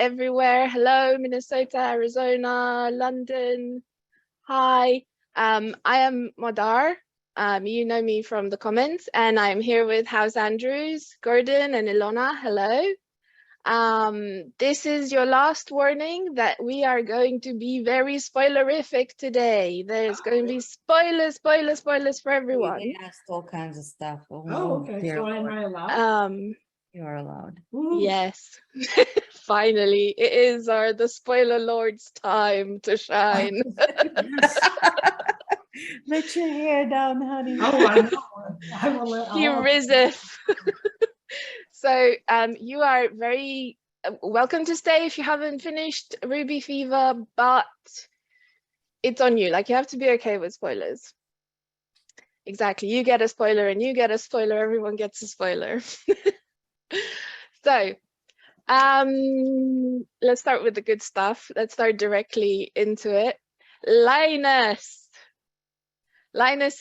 everywhere. Hello, Minnesota, Arizona, London. Hi. I am Madar. You know me from the comments, and I'm here with House Andrews, Gordon, and Ilona. Hello. This is your last warning that we are going to be very spoilerific today. There's going to be spoilers for everyone. They asked all kinds of stuff. Oh, okay. So am I allowed? You are allowed. Ooh. Yes. Finally, it is the spoiler lord's time to shine. Let your hair down, honey. Oh, I know. I will let He riseth. So you are very welcome to stay if you haven't finished Ruby Fever, but it's on you. Like, you have to be okay with spoilers. Exactly. You get a spoiler and you get a spoiler. Everyone gets a spoiler. So let's start with the good stuff. Let's start directly into it. Linus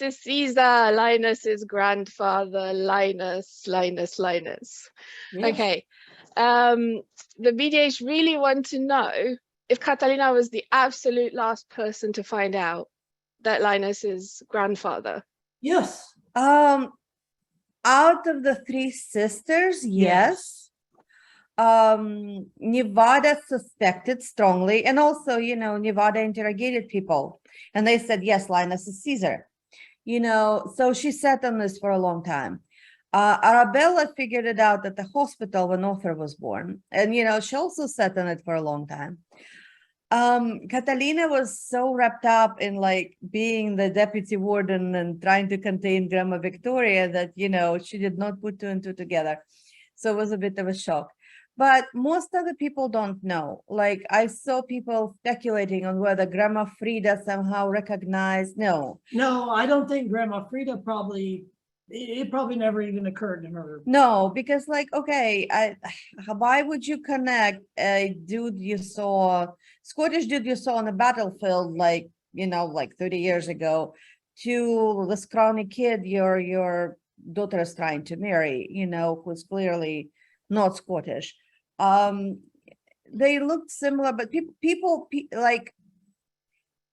is Caesar. Linus is grandfather. Linus. Yes. Okay. The BDH really want to know if Catalina was the absolute last person to find out that Linus is grandfather. Yes. Out of the three sisters, yes. Nevada suspected strongly, and also, Nevada interrogated people, and they said, yes, Linus is Caesar. So she sat on this for a long time. Arabella figured it out at the hospital when Arthur was born, and she also sat on it for a long time. Catalina was so wrapped up in being the deputy warden and trying to contain Grandma Victoria that she did not put two and two together, so it was a bit of a shock. But most other people don't know. I saw people speculating on whether Grandma Frida somehow recognized. No, I don't think Grandma Frida it probably never even occurred to her. No, because why would you connect a Scottish dude you saw on the battlefield, 30 years ago, to the scrawny kid your daughter is trying to marry, who's clearly not Scottish. They looked similar, but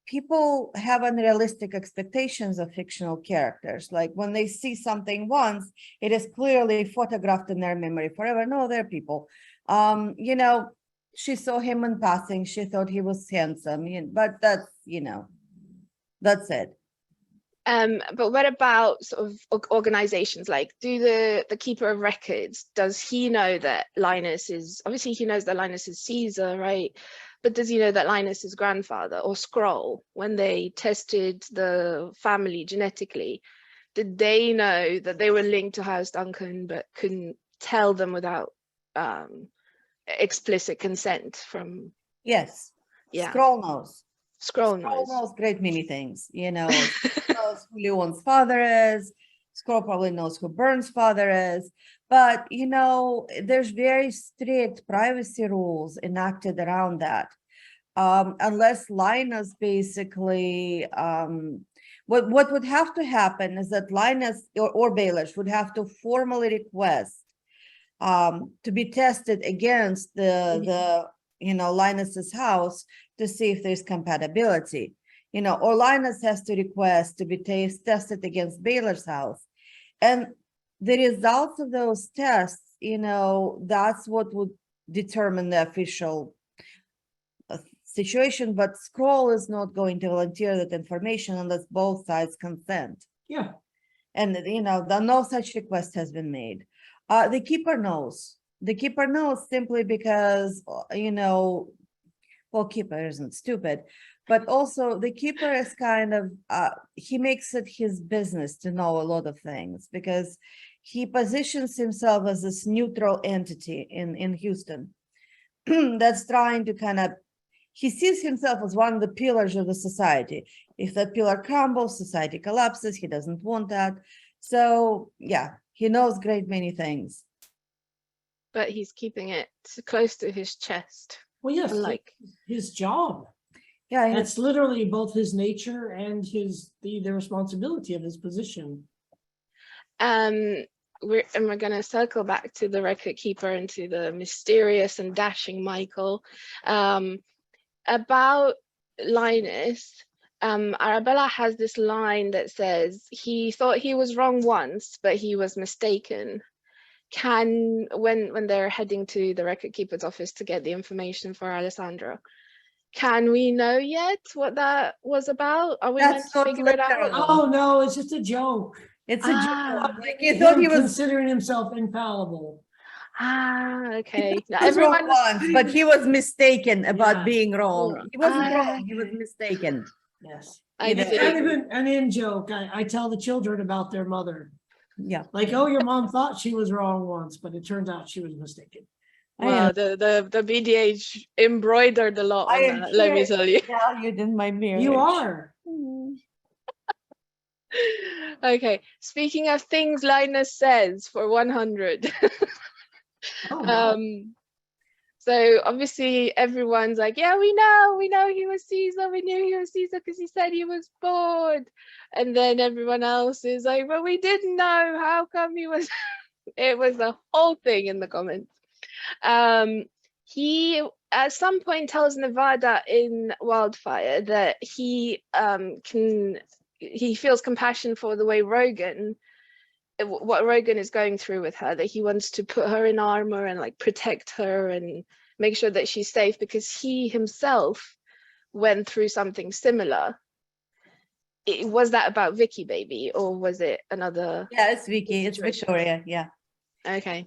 people have unrealistic expectations of fictional characters. When they see something once, it is clearly photographed in their memory forever. No, they're people. She saw him in passing. She thought he was handsome, but that's it. But what about sort of organizations? Do the keeper of records, does he know that Linus is, obviously he knows that Linus is Caesar, right? But does he know that Linus is grandfather? Or Scroll, when they tested the family genetically, did they know that they were linked to House Duncan but couldn't tell them without explicit consent from? Yes. Yeah. Scroll knows. Scroll knows great many things. Knows who Leon's father is. Scroll probably knows who Burn's father is. But, there's very strict privacy rules enacted around that. Unless Linus basically, what would have to happen is that Linus or Baylor would have to formally request to be tested against the Linus's house to see if there's compatibility, or Linus has to request to be tested against Baylor's house. And the results of those tests, that's what would determine the official situation. But Scroll is not going to volunteer that information unless both sides consent. Yeah. And, no such request has been made. The keeper knows. The keeper knows simply because, keeper isn't stupid, but also the keeper is kind of, he makes it his business to know a lot of things because he positions himself as this neutral entity in Houston that's trying to he sees himself as one of the pillars of the society. If that pillar crumbles, society collapses. He doesn't want that. So, yeah, he knows great many things. But he's keeping it close to his chest. Well, yes, his job. Yeah, that's literally both his nature and the responsibility of his position. we're going to circle back to the record keeper and to the mysterious and dashing Michael. About Linus, Arabella has this line that says he thought he was wrong once, but he was mistaken. When they're heading to the record keeper's office to get the information for Alessandro, can we know yet what that was about? Are we meant to figure it out? Oh no, it's just a joke. It's a joke. Like He thought he was considering himself infallible. Okay. Now, wrong everyone once, but he was mistaken about Yeah. being wrong. He wasn't Ah. wrong, he was mistaken. Yes. I It's see. kind of an in joke. I tell the children about their mother. Yeah. Like, oh, your mom thought she was wrong once, but it turns out she was mistaken. Wow, the BDH embroidered a lot I on am that, let me here. tell you. Valued in my marriage. You are. Okay, speaking of things Linus says for 100. Oh, wow. So obviously everyone's like, yeah, we know he was Caesar. We knew he was Caesar because he said he was bored. And then everyone else is like, well, we didn't know. How come he was? It was the whole thing in the comments. He at some point tells Nevada in Wildfire that he feels compassion for the way what Rogan is going through with her, that he wants to put her in armor and like protect her and make sure that she's safe because he himself went through something similar. Was that about Vicky baby or was it another? Yeah, it's Vicky, it's situation? Victoria, yeah. Okay,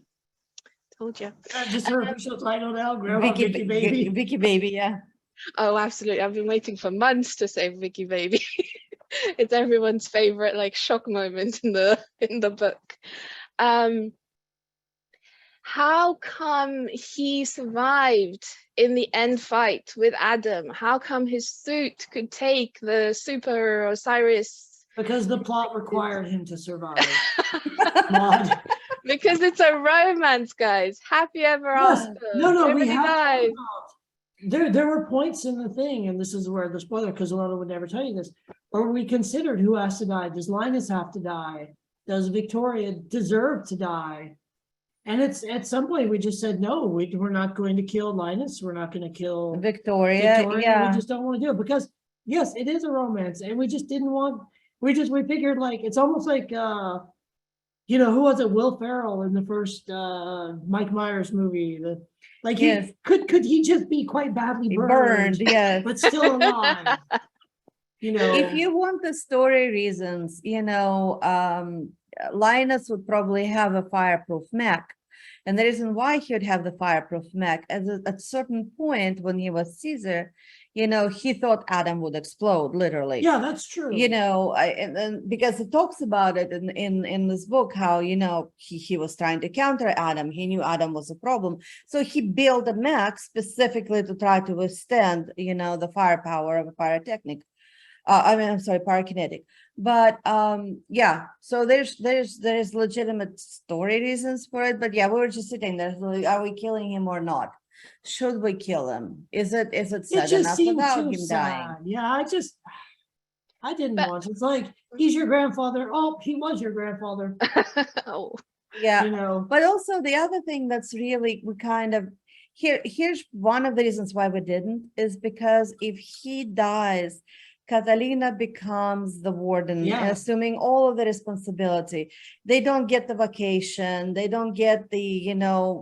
told you. Just her official title now, Grandma Vicky Baby. Vicky baby, yeah. Oh, absolutely. I've been waiting for months to say Vicky baby. It's everyone's favorite like shock moment in the book. How come he survived in the end fight with Adam? How come his suit could take the super Osiris? Because the plot required him to survive. Mod. Because it's a romance, guys. Happy ever Yes. after. No, we Nobody have dies. there were points in the thing, and this is where the spoiler, because Ilona would never tell you this, where we considered who has to die. Does Linus have to die? Does Victoria deserve to die? And it's at some point we just said no, we're not going to kill Linus, we're not going to kill Victoria, yeah. We just don't want to do it because yes, it is a romance, and we just didn't want. We figured like it's almost like who was it? Will Ferrell in the first Mike Myers movie. Yes. Could he just be quite badly burned, yes. but still alive? If you want the story reasons, Linus would probably have a fireproof mech. And the reason why he would have the fireproof mech, at a certain point when he was Caesar, he thought Adam would explode, literally. Yeah, that's true. Because it talks about it in this book, how, he was trying to counter Adam. He knew Adam was a problem. So he built a mech specifically to try to withstand, the firepower of a pyrotechnic. Pyrokinetic. But yeah, so there's legitimate story reasons for it. But yeah, we were just sitting there. Like, are we killing him or not? Should we kill him? Is it sad enough without him dying? Yeah, I didn't want to. It's like he's your grandfather. Oh, he was your grandfather. Oh. Yeah. But also the other thing that's really we kind of here's one of the reasons why we didn't is because if he dies, Catalina becomes the warden, assuming all of the responsibility. They don't get the vacation. They don't get the,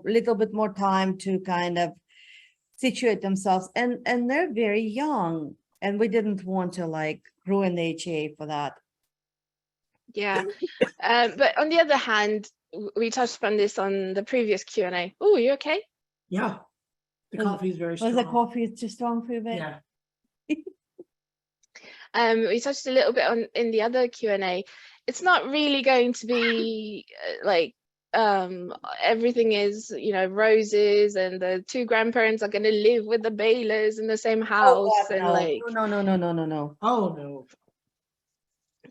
little bit more time to kind of situate themselves. And they're very young. And we didn't want to ruin the HA for that. Yeah. But on the other hand, we touched upon this on the previous Q&A. Oh, you okay? Yeah. The coffee is very strong. Was the coffee too strong for you, babe? Yeah. We touched a little bit on in the other Q&A. It's not really going to be everything is roses and the two grandparents are going to live with the Baylors in the same house. No. Oh no.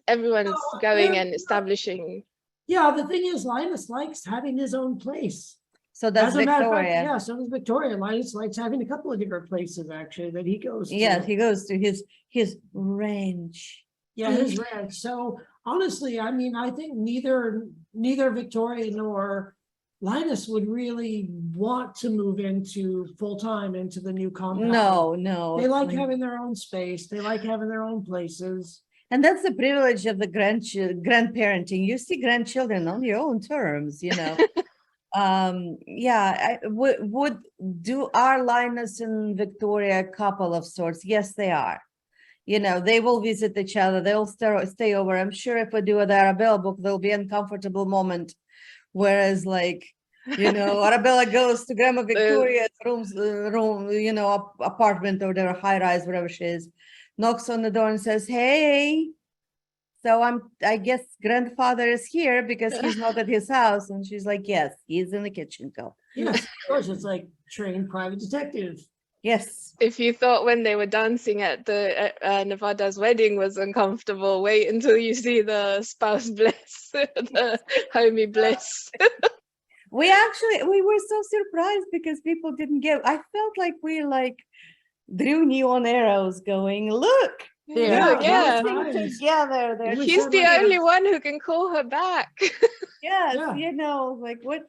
Everyone's going and establishing. Yeah, the thing is, Linus likes having his own place. So that's Victoria. Yeah, so does Victoria. Linus likes having a couple of different places actually that he goes to. Yes, he goes to his ranch. Yeah, his ranch. So honestly, I mean, I think neither neither Victoria nor Linus would really want to move into full-time into the new compound. No. They like having their own space. They like having their own places. And that's the privilege of the grandparenting. You see grandchildren on your own terms, Yeah, would do are Linus and Victoria a couple of sorts? Yes, they are. They will visit each other. They'll stay over. I'm sure if we do the Arabella book, there'll be an uncomfortable moment. Whereas, Arabella goes to Grandma Victoria's room, apartment or whatever, high rise, whatever she is, knocks on the door and says, "Hey, so I guess grandfather is here because he's not at his house." And she's like, "Yes, he's in the kitchen, go." Yes, of course, it's like trained private detective. Yes. If you thought when they were dancing at the Nevada's wedding was uncomfortable, wait until you see the spouse bliss, the homie bliss. We were so surprised because people didn't get. I felt like we drew neon arrows going, look, they're dancing together. He's the only one who can call her back. Yes, what?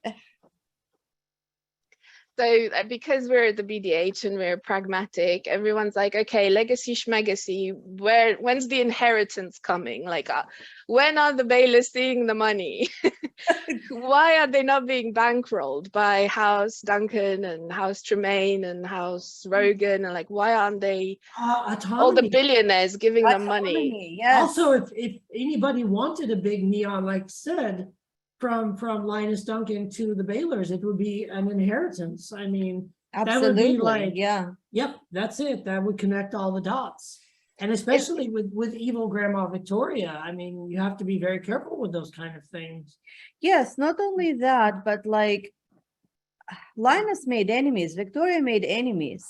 So because we're the BDH and we're pragmatic, everyone's like, okay, legacy schmegacy, when's the inheritance coming? When are the Baylors seeing the money? Why are they not being bankrolled by House Duncan and House Tremaine and House Rogan? And why aren't they all the billionaires giving them money? Yes. Also, if anybody wanted a big neon, like said, from Linus Duncan to the Baylors, it would be an inheritance. I mean, absolutely. That would be yep, that's it. That would connect all the dots. And especially with evil Grandma Victoria, I mean, you have to be very careful with those kind of things. Yes, not only that, but Linus made enemies, Victoria made enemies.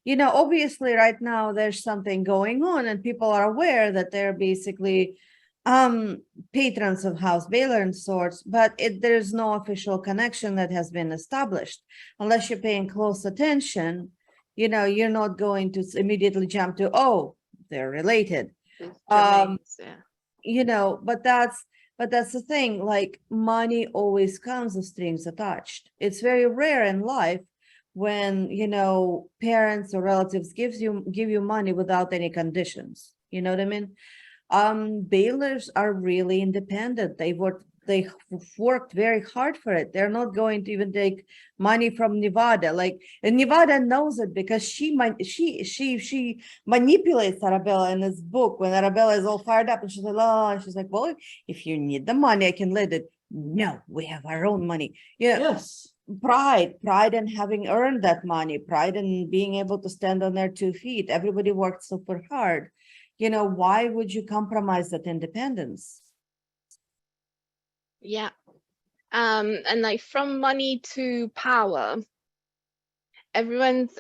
Obviously right now there's something going on and people are aware that they're basically patrons of House Baylor and sorts, but there's no official connection that has been established. Unless you're paying close attention, you're not going to immediately jump to, oh, they're related. But that's the thing, money always comes with strings attached. It's very rare in life when, parents or relatives give you money without any conditions. You know what I mean? Baylors are really independent. They've worked very hard for it. They're not going to even take money from Nevada. And Nevada knows it because she manipulates Arabella in this book when Arabella is all fired up and she's like, oh, she's like, well, if you need the money, I can lend it. No, we have our own money. Yes. Pride in having earned that money, pride in being able to stand on their 2 feet. Everybody worked super hard. Why would you compromise that independence? Yeah. And from money to power, everyone's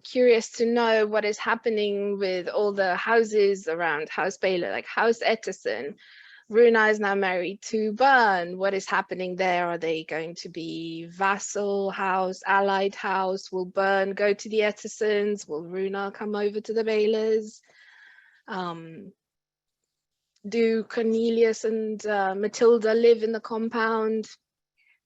curious to know what is happening with all the houses around House Baylor, House Etterson. Runa is now married to Byrne. What is happening there? Are they going to be vassal house, allied house? Will Byrne go to the Ettersons? Will Runa come over to the Baylors? Do Cornelius and Matilda live in the compound?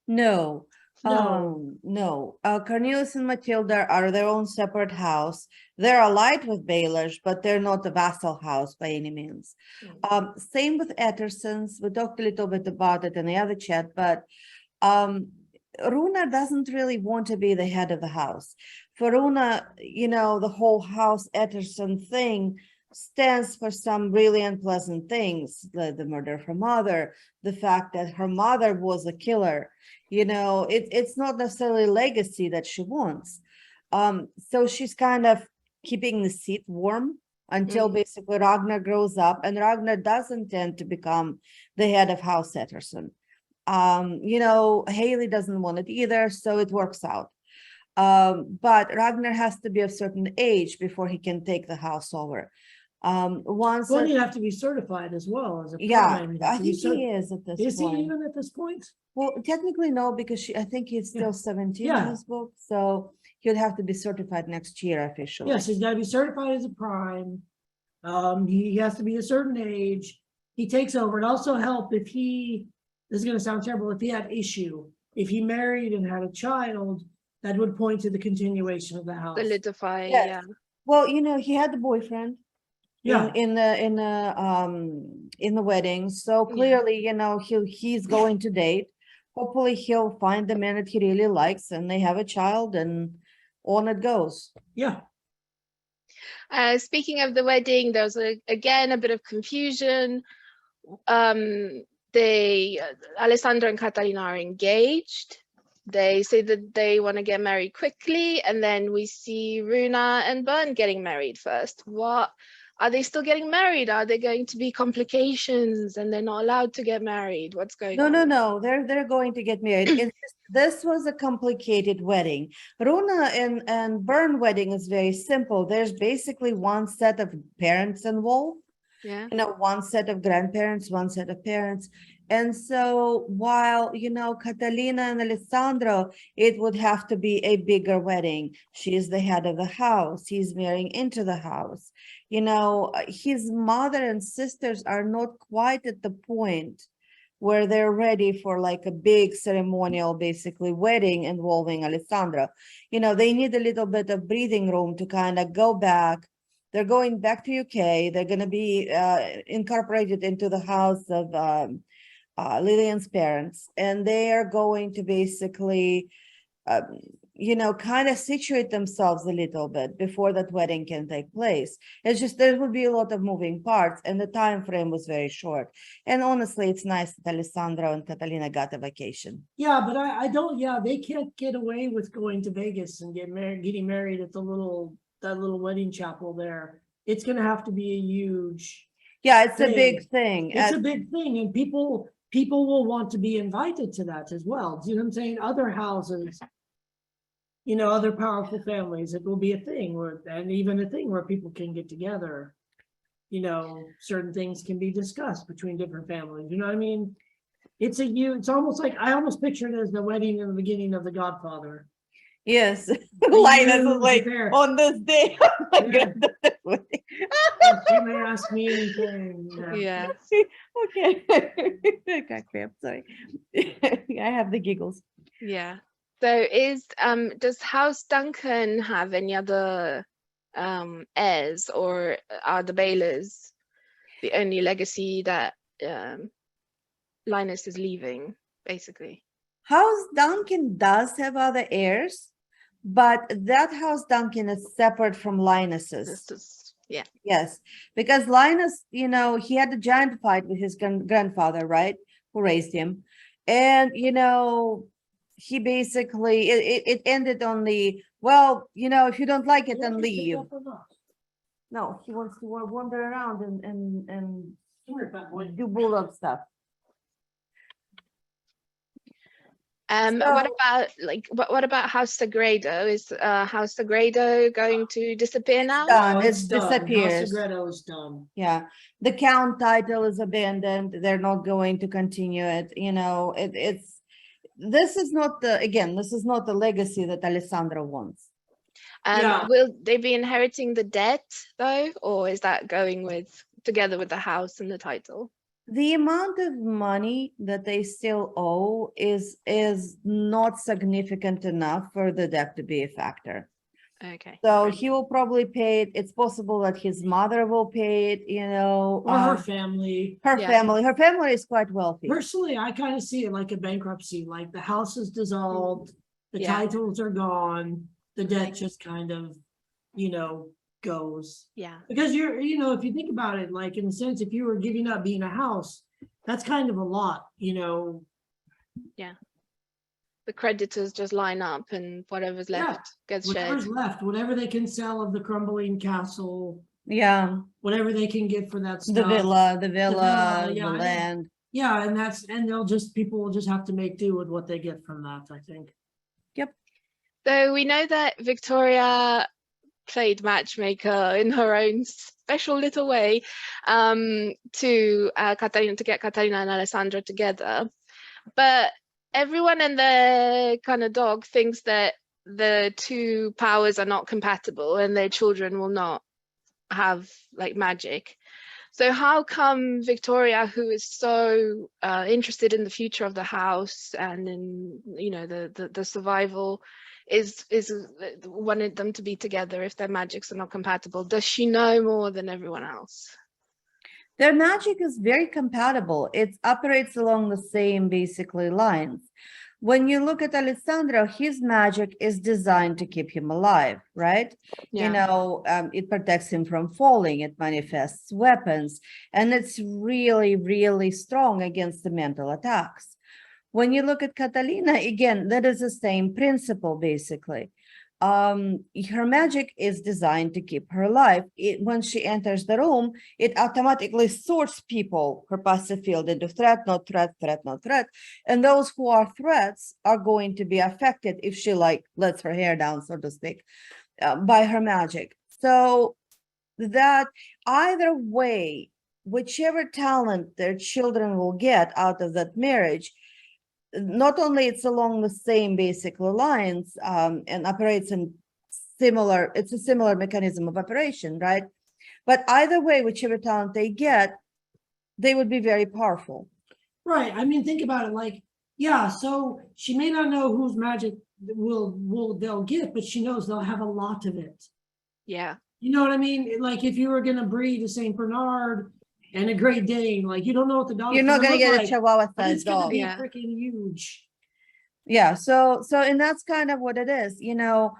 No. Cornelius and Matilda are their own separate house. They're allied with Baylors, but they're not a vassal house by any means. Same with Ettersons. We talked a little bit about it in the other chat, but Runa doesn't really want to be the head of the house. For Runa, the whole House Etterson thing stands for some really unpleasant things, like the murder of her mother, the fact that her mother was a killer. It's not necessarily legacy that she wants. So she's kind of keeping the seat warm until basically Ragnar grows up, and Ragnar does intend to become the head of House Etterson. Haley doesn't want it either, so it works out. But Ragnar has to be of a certain age before he can take the house over. You have to be certified as well as a prime. I think he is at this point. Is he even at this point? Well, technically no, because I think he's still 17 in this book, so he'll have to be certified next year officially. Yes, he's got to be certified as a prime. He has to be a certain age. He takes over. It also helps if he this is going to sound terrible, if he had issue, if he married and had a child, that would point to the continuation of the house. Solidify, Yes. yeah. Well, he had a boyfriend Yeah, in the wedding. So clearly, he's going to date. Hopefully he'll find the man that he really likes and they have a child and on it goes. yeah. Speaking of the wedding, there was again a bit of confusion. Alessandro and Catalina are engaged. They say that they want to get married quickly, and then we see Runa and Bern getting married first. What are they still getting married? Are there going to be complications and they're not allowed to get married? What's going on? No. They're going to get married. This was a complicated wedding. Runa and Bern wedding is very simple. There's basically one set of parents involved. Yeah. One set of grandparents, one set of parents. And so while, Catalina and Alessandro, it would have to be a bigger wedding. She is the head of the house. He's marrying into the house. His mother and sisters are not quite at the point where they're ready for like a big ceremonial, basically wedding involving Alessandro. They need a little bit of breathing room to kind of go back. They're going back to UK. They're going to be incorporated into the house of Lillian's parents. And they are going to basically, kind of situate themselves a little bit before that wedding can take place. It's just, there would be a lot of moving parts and the time frame was very short. And honestly, it's nice that Alessandro and Catalina got a vacation. Yeah, but I don't, they can't get away with going to Vegas and getting married at that little wedding chapel there. It's going to have to be a huge it's thing. a big thing. It's a big thing, and people will want to be invited to that as well. Do you know what I'm saying? Other houses, other powerful families, it will be a thing and even a thing where people can get together. Certain things can be discussed between different families. You know what I mean? It's almost like, I almost picture it as the wedding in the beginning of The Godfather. Yes, Linus is like, there. on this day. She may ask me anything. Yeah. Okay. Okay, I'm sorry. I have the giggles. Yeah. So does House Duncan have any other heirs, or are the Baylors the only legacy that Linus is leaving, basically? House Duncan does have other heirs, but that House Duncan is separate from Linus's. Yeah. Yes, because Linus, he had a giant fight with his grandfather, right, who raised him. And, he basically, it ended on the, if you don't like it, then leave. No, he wants to wander around and do bulldog stuff. What about House Sagredo? Is House Sagredo going to disappear now? Done. It's It done. disappears. House Sagredo is done. Yeah, the Count title is abandoned. They're not going to continue it. This is not the legacy that Alessandro wants. Will they be inheriting the debt though, or is that going together with the house and the title? The amount of money that they still owe is not significant enough for the debt to be a factor. Okay. So he will probably pay it. It's possible that his mother will pay it, Or her family. Her family. Her family is quite wealthy. Personally, I kind of see it like a bankruptcy. Like the house is dissolved, the titles are gone, the debt just kind of, goes. Yeah. Because if you think about it, like in a sense, if you were giving up being a house, that's kind of a lot, Yeah. The creditors just line up and whatever's left gets shared. Whatever's left, whatever they can sell of the crumbling castle. Yeah. Whatever they can get for that stuff. The villa, the land. Yeah, and people will just have to make do with what they get from that, I think. Yep. So we know that Victoria played matchmaker in her own special little way to get Catalina and Alessandro together, but everyone and their kind of dog thinks that the two powers are not compatible and their children will not have like magic. So how come Victoria, who is so interested in the future of the house and in, you know, the survival, is wanted them to be together if their magics are not compatible? Does she know more than everyone else? Their magic is very compatible. It operates along the same basically lines. When you look at Alessandro, his magic is designed to keep him alive, right? Yeah. You know, it protects him from falling, it manifests weapons, and it's really, really strong against the mental attacks. When you look at Catalina, again, that is the same principle, basically. Her magic is designed to keep her alive. When she enters the room, it automatically sorts people, her passive field, into threat, not threat, threat, not threat. And those who are threats are going to be affected if she like lets her hair down, so to speak, by her magic. So that either way, whichever talent their children will get out of that marriage, not only it's along the same basic lines and operates in similar, it's a similar mechanism of operation, right? But either way, whichever talent they get, they would be very powerful. Right. I mean, think about it. Like, yeah. So she may not know whose magic they'll get, but she knows they'll have a lot of it. Yeah. You know what I mean? Like, if you were going to breed a Saint Bernard and a Great Dane, like, you don't know what the dog. You're not going to get a Chihuahua but it's sized going to dog. be Yeah. freaking huge. Yeah. So and that's kind of what it is. You know,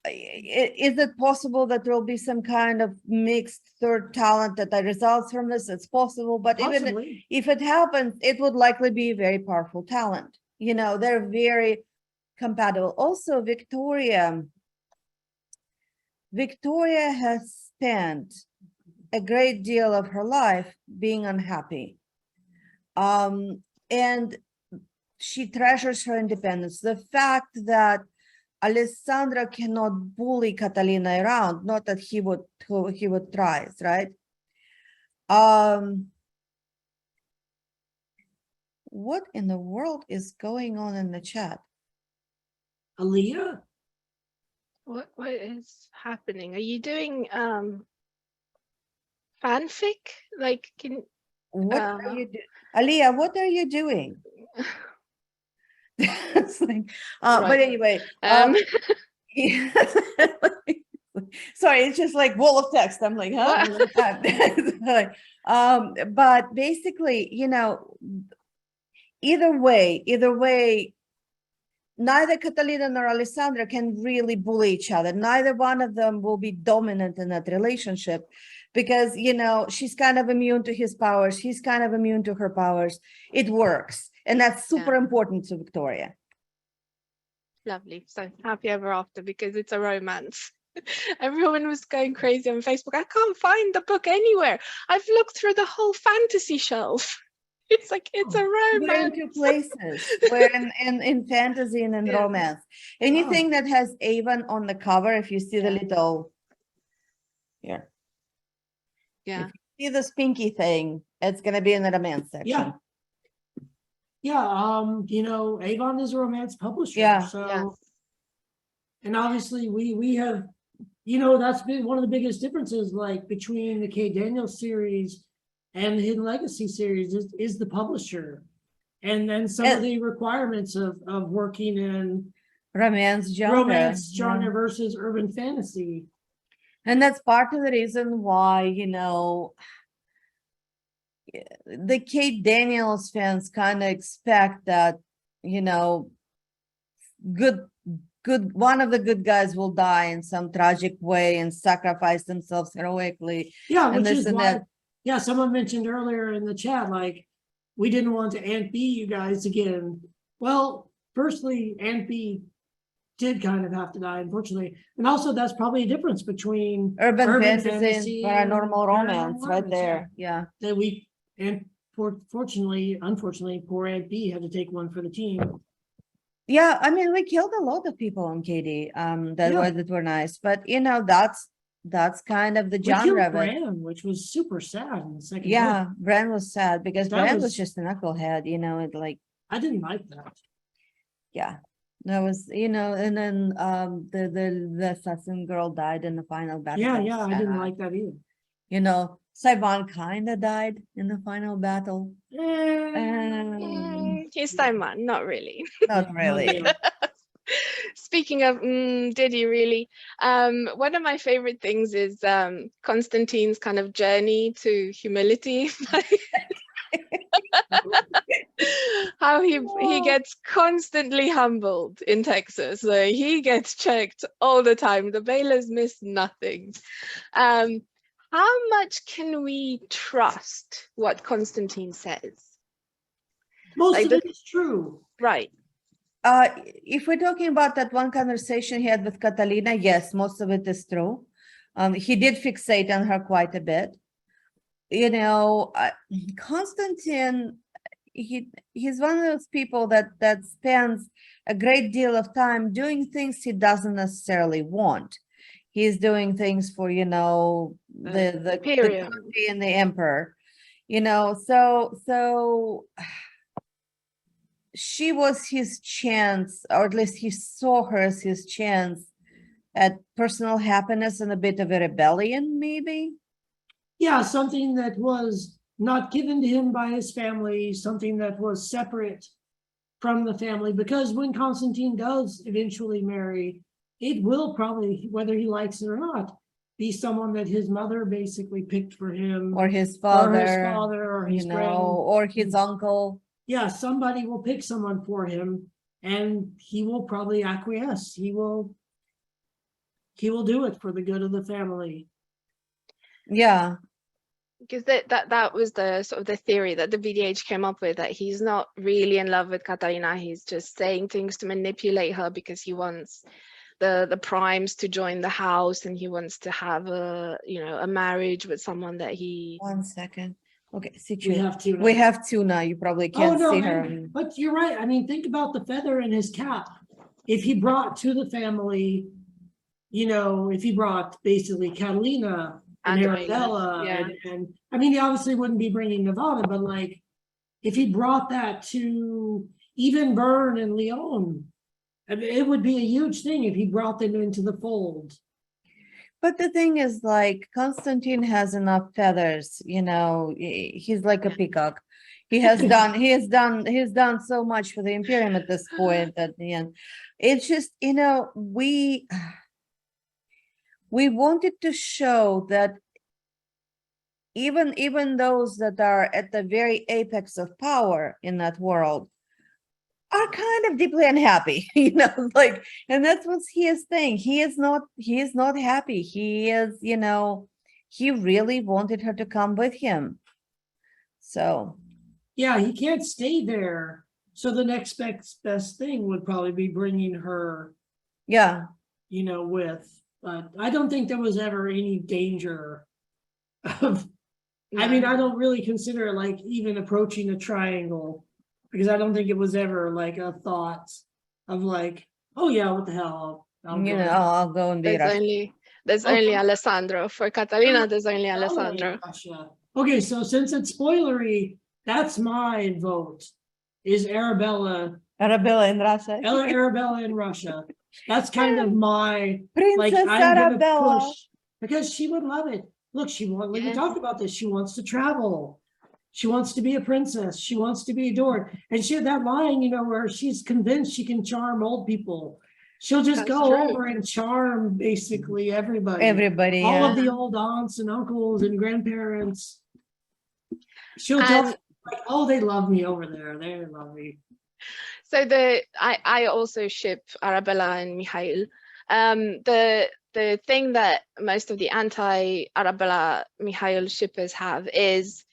is it possible that there will be some kind of mixed third talent that results from this? It's possible, but Possibly. even if it happens, it would likely be a very powerful talent. You know, they're very compatible. Also, Victoria has spent a great deal of her life being unhappy. And she treasures her independence. The fact that Alessandro cannot bully Catalina around, not that he would try, right? What in the world is going on in the chat? Aaliyah? What is happening? Are you doing fanfic? Like, What are you doing? Aliyah, what are you doing? It's like, but Right. anyway, sorry, it's just like wall of text. I'm like, huh? But basically, you know, either way, neither Catalina nor Alessandra can really bully each other. Neither one of them will be dominant in that relationship because, you know, she's kind of immune to his powers. He's kind of immune to her powers. It works. And that's super important to Victoria. Lovely. So happy ever after because it's a romance. Everyone was going crazy on Facebook. I can't find the book anywhere. I've looked through the whole fantasy shelf. It's like, it's a romance. We're in two places. We're in fantasy and in romance. Anything that has Avon on the cover, if you see the little here. Yeah. If you see the spinky thing, it's gonna be in the romance section. Yeah. Yeah, you know, Avon is a romance publisher. Yeah. So and obviously we have, you know, that's been one of the biggest differences, like between the Kay Daniels series and the Hidden Legacy series is the publisher. And then some of the requirements of working in romance genre versus urban fantasy. And that's part of the reason why, you know, the Kate Daniels fans kind of expect that, you know, one of the good guys will die in some tragic way and sacrifice themselves heroically. Yeah, which is why, someone mentioned earlier in the chat, like, we didn't want to Aunt B you guys again. Well, firstly, Aunt B did kind of have to die, unfortunately. And also that's probably a difference between urban fantasy and paranormal romance right there. Yeah. That unfortunately, poor Aunt B had to take one for the team. Yeah, I mean, we killed a lot of people on KD that were nice, but you know, that's kind of the genre of it. Bran, which was super sad in the second book. Bran was sad because Bran was just a knucklehead, you know, it like I didn't like that. Yeah. That was, you know, and then the assassin girl died in the final battle. Yeah, I didn't like that either. You know, Saivan kind of died in the final battle. He's Simon, not really. Not really. Speaking of, did he really? One of my favorite things is Constantine's kind of journey to humility. How he gets constantly humbled in Texas. So he gets checked all the time. The Baylors miss nothing. How much can we trust what Constantine says? Most of it is true. Right. If we're talking about that one conversation he had with Catalina, yes, most of it is true. He did fixate on her quite a bit. You know, Constantine, he's one of those people that spends a great deal of time doing things he doesn't necessarily want. He's doing things for, you know, the country and the emperor, you know, so she was his chance, or at least he saw her as his chance at personal happiness and a bit of a rebellion, maybe. Yeah, something that was not given to him by his family, something that was separate from the family, because when Constantine does eventually marry, it will probably, whether he likes it or not, be someone that his mother basically picked for him, or his father, or his or his uncle. Yeah, somebody will pick someone for him, and he will probably acquiesce. He will do it for the good of the family. Yeah. Because that was the sort of the theory that the BDH came up with, that he's not really in love with Catalina. He's just saying things to manipulate her because he wants the primes to join the house, and he wants to have a marriage with someone that he. 1 second. Okay, We have Tuna. You probably can't see her. But you're right. I mean, think about the feather in his cap. If he brought to the family, you know, if he brought basically Catalina and Arabella, and I mean, he obviously wouldn't be bringing Nevada, but like, if he brought that to even Bern and Leon, I mean, it would be a huge thing if he brought them into the fold. But the thing is, like, Constantine has enough feathers, you know, he's like a peacock. He has done so much for the Imperium at this point at the end. It's just, you know, we wanted to show that even those that are at the very apex of power in that world are kind of deeply unhappy, you know, like, and that's what he is saying. He is not happy. He is, you know, he really wanted her to come with him. So yeah, he can't stay there. So the next best thing would probably be bringing her, yeah, you know, with, but I don't think there was ever any danger of, I mean, I don't really consider it like even approaching a triangle, because I don't think it was ever like a thought of like, oh yeah, what the hell? I'll go and be There's only Alessandro. For Catalina, there's only Alessandro. Okay, so since it's spoilery, that's my vote. Is Arabella in Russia. Arabella in Russia. That's kind of my Princess Arabella. Push, because she would love it. Look, we talked about this. She wants to travel. She wants to be a princess. She wants to be adored. And she had that line, you know, where she's convinced she can charm old people. She'll just go over and charm basically everybody. All of the old aunts and uncles and grandparents. She'll tell them, like, oh, they love me over there. They love me. So I also ship Arabella and Mikhail. The thing that most of the anti-Arabella Mikhail shippers have is,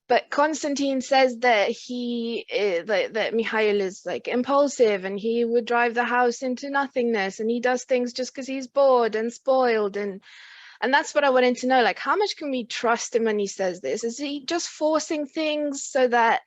but Constantine says that that Mikhail is like impulsive, and he would drive the house into nothingness, and he does things just because he's bored and spoiled, and that's what I wanted to know. Like, how much can we trust him when he says this? Is he just forcing things so that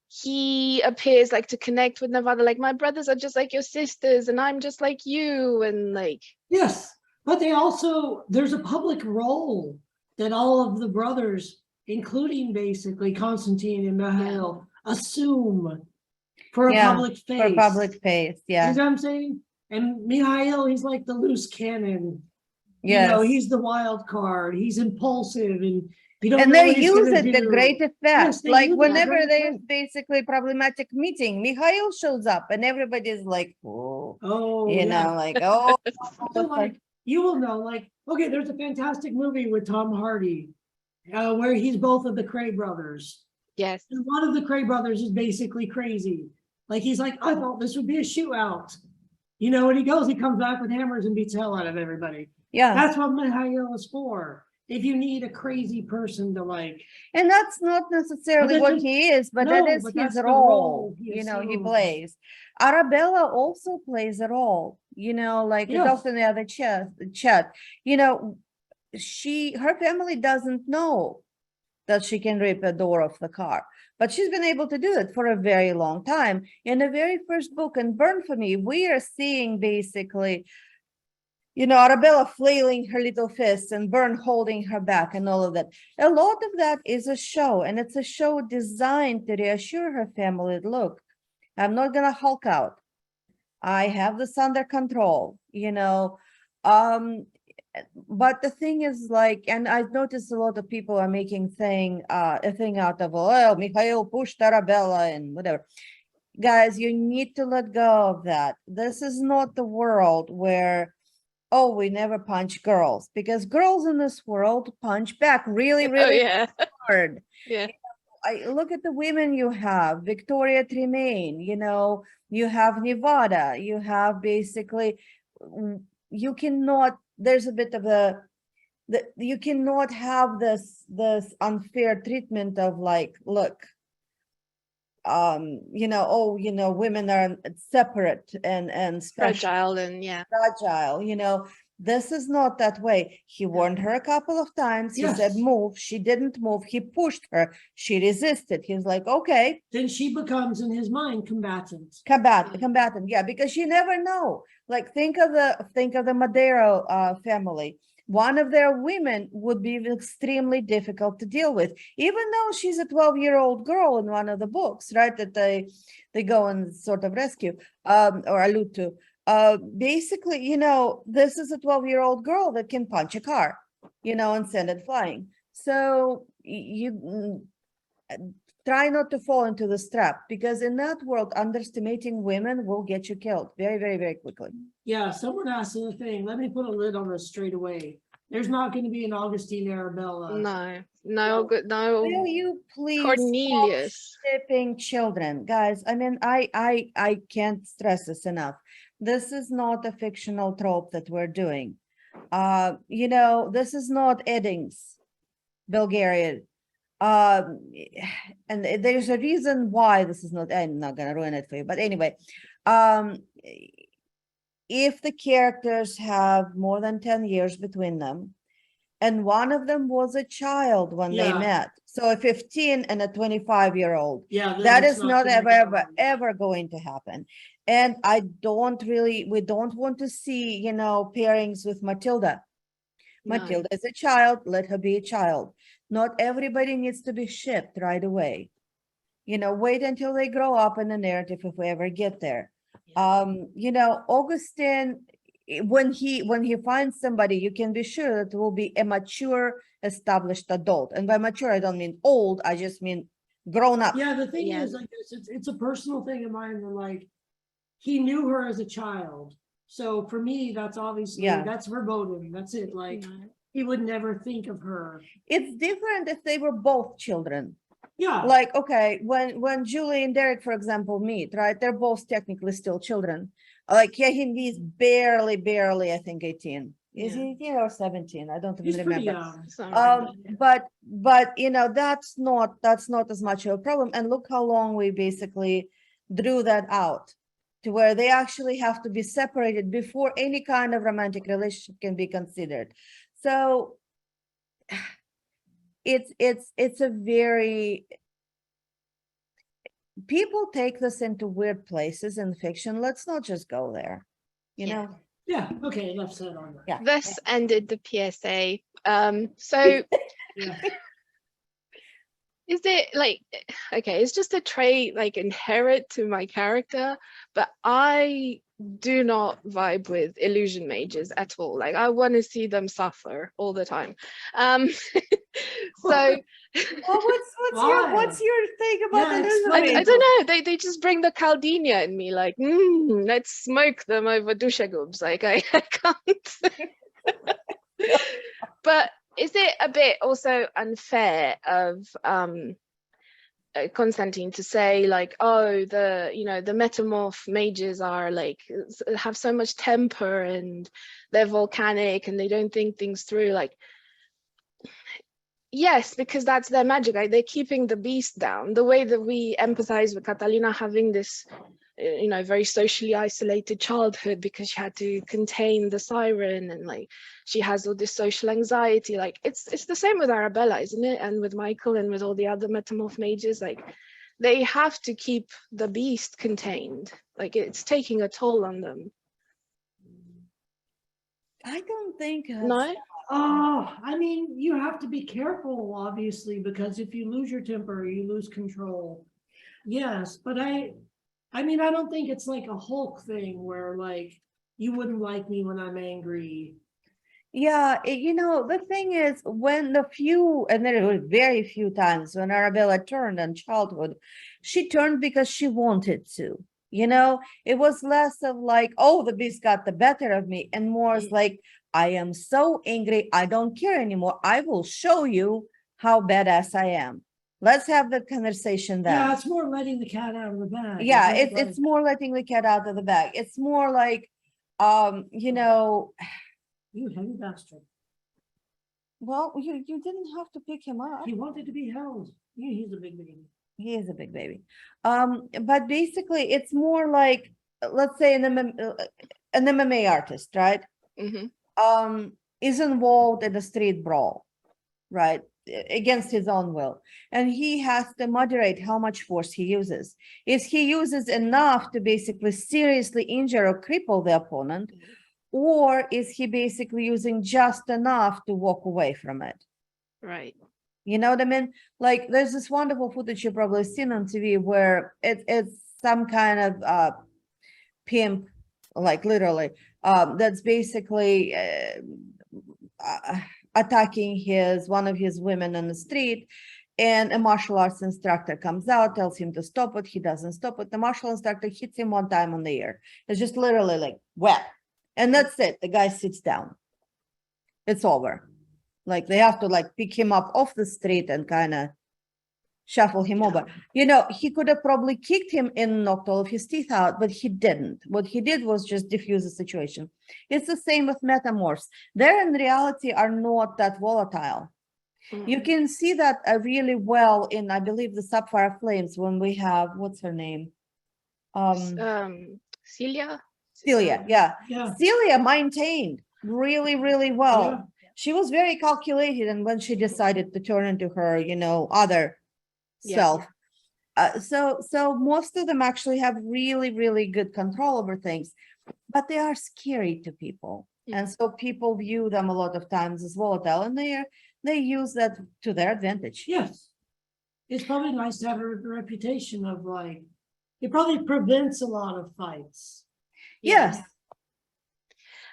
he appears like to connect with Nevada? Like, my brothers are just like your sisters, and I'm just like you, and like. Yes, but there's a public role that all of the brothers, including basically Constantine and Mikhail, assume for a public face. For public face, yeah. You know what I'm saying? And Mikhail, he's like the loose cannon. You know, Yes. he's the wild card. He's impulsive, and you don't And know they what he's use gonna it to do. great effect. Yes, they Like use it to whenever great there's effect. basically problematic meeting, Mikhail shows up and everybody's like, oh, Oh, you yeah. know, like, oh, So like, you will know, like, okay, there's a fantastic movie with Tom Hardy, where he's both of the Cray brothers. Yes. And one of the Cray brothers is basically crazy. Like, he's like, I thought this would be a shootout. You know, and he comes back with hammers and beats the hell out of everybody. yeah. That's what Mikhail is for. If you need a crazy person to like, And that's not necessarily that's what just- he is, but no, that is but his that's the role, role he you know, he assumes. plays. Arabella also plays a role, you know, like we Yes. talked in the other chat, you know, her family doesn't know that she can rip a door off the car, but she's been able to do it for a very long time. In the very first book, in Burn for Me, we are seeing basically, you know, Arabella flailing her little fists and Burn holding her back and all of that. A lot of that is a show, and it's a show designed to reassure her family, look, I'm not gonna Hulk out. I have this under control, you know. But the thing is, like, and I've noticed a lot of people are making a thing out of, well, Mikhail pushed Arabella and whatever. Guys, you need to let go of that. This is not the world where, oh, we never punch girls, because girls in this world punch back really, really yeah. hard. Yeah. I look at the women you have, Victoria Tremaine, you know, you have Nevada, you have basically, you cannot, there's a bit of you cannot have this unfair treatment of like, look, you know, oh, you know, women are separate and special, Fragile and yeah. fragile, you know. This is not that way. He warned her a couple of times. He said, Yes. move. She didn't move. He pushed her. She resisted. He's like, okay, then she becomes in his mind combatant. combatant. Yeah, because you never know. Like think of the Madero family. One of their women would be extremely difficult to deal with, even though she's a 12-year-old girl in one of the books, right? That they go and sort of rescue or allude to. Basically, you know, this is a 12-year-old girl that can punch a car, you know, and send it flying. So you try not to fall into this trap, because in that world, underestimating women will get you killed very, very, very quickly. Yeah, someone asked the thing. Let me put a lid on this straight away. There's not going to be an Augustine Arabella. No. Will you please Cornelius. stop shipping children, guys? I mean, I can't stress this enough. This is not a fictional trope that we're doing. You know, this is not Eddings, Bulgarian. And there's a reason why this is not, I'm not gonna ruin it for you, but anyway, if the characters have more than 10 years between them, and one of them was a child when they Yeah. met, so a 15 and a 25-year-old, Yeah, that it's is not gonna ever going to happen. And we don't want to see, you know, pairings with Matilda. No. Matilda is a child, let her be a child. Not everybody needs to be shipped right away. You know, wait until they grow up in the narrative if we ever get there. You know, Augustine, when he finds somebody, you can be sure that it will be a mature, established adult. And by mature, I don't mean old, I just mean grown up. Yeah, the thing Yeah. is, like, it's a personal thing of mine. Where, like, he knew her as a child, so for me, that's obviously that's verboten. That's it. Like, he would never think of her. It's different if they were both children. Yeah, Like, okay, when Julie and Derek, for example, meet, right? They're both technically still children. Like, yeah, he's barely, I think, 18. Is he 18 or 17? I don't he's even pretty remember. young. But you know, that's not as much of a problem. And look how long we basically drew that out, to where they actually have to be separated before any kind of romantic relationship can be considered. So it's a very, people take this into weird places in fiction. Let's not just go there, you Yeah. know. Yeah. Okay. Enough said on that. Yeah. This ended the PSA. So Yeah. is it like, okay, it's just a trait like inherent to my character, but I do not vibe with illusion mages at all. Like, I want to see them suffer all the time. So Well, what's your thing about Yeah, illusion explain. I mages? don't know. They just bring the Chaldeania in me, like, let's smoke them over dushagubs. Like, I can't. But is it a bit also unfair of Constantine to say, like, oh, the Metamorph mages are like have so much temper and they're volcanic and they don't think things through? Like, yes, because that's their magic. Like, they're keeping the beast down. The way that we empathize with Catalina having this, very socially isolated childhood because she had to contain the siren, and like she has all this social anxiety. Like, it's the same with Arabella, isn't it? And with Michael and with all the other Metamorph mages. Like, they have to keep the beast contained. Like, it's taking a toll on them. I don't think No? Oh, I mean, you have to be careful, obviously, because if you lose your temper, you lose control. Yes, but I mean, I don't think it's like a Hulk thing where like you wouldn't like me when I'm angry. Yeah, the thing is, when and there were very few times when Arabella turned in childhood, she turned because she wanted to. It was less of like, oh, the beast got the better of me, and more as like, I am so angry, I don't care anymore. I will show you how badass I am. Let's have that conversation then. Yeah, it's more letting the cat out of the bag. Yeah, isn't it? it's more letting the cat out of the bag. It's more like, You heavy bastard. well, you didn't have to pick him up. He wanted to be held. He's a big baby. He is a big baby. But basically, it's more like, let's say an MMA artist, right? Is involved in a street brawl, right? Against his own will. And he has to moderate how much force he uses. If he uses enough to basically seriously injure or cripple the opponent, or is he basically using just enough to walk away from it? Right. You know what I mean? Like, there's this wonderful footage you've probably seen on TV where it's some kind of pimp, like literally, that's basically attacking one of his women on the street, and a martial arts instructor comes out, tells him to stop it. He doesn't stop it. The martial instructor hits him one time on the ear. It's just literally like whap, and that's it. The guy sits down. It's over. Like, they have to like pick him up off the street and kind of shuffle him over. He could have probably kicked him and knocked all of his teeth out, but he didn't. What he did was just diffuse the situation. It's the same with metamorphs. They in reality are not that volatile. You can see that really well in, I believe, the Sapphire Flames, when we have, what's her name? Celia? Celia, yeah. Yeah. Celia maintained really, really well. Yeah. She was very calculated, and when she decided to turn into her, other self. So most of them actually have really, really good control over things, but they are scary to people. And so people view them a lot of times as volatile, and they use that to their advantage. Yes. It's probably nice to have a reputation of like, it probably prevents a lot of fights. Yes.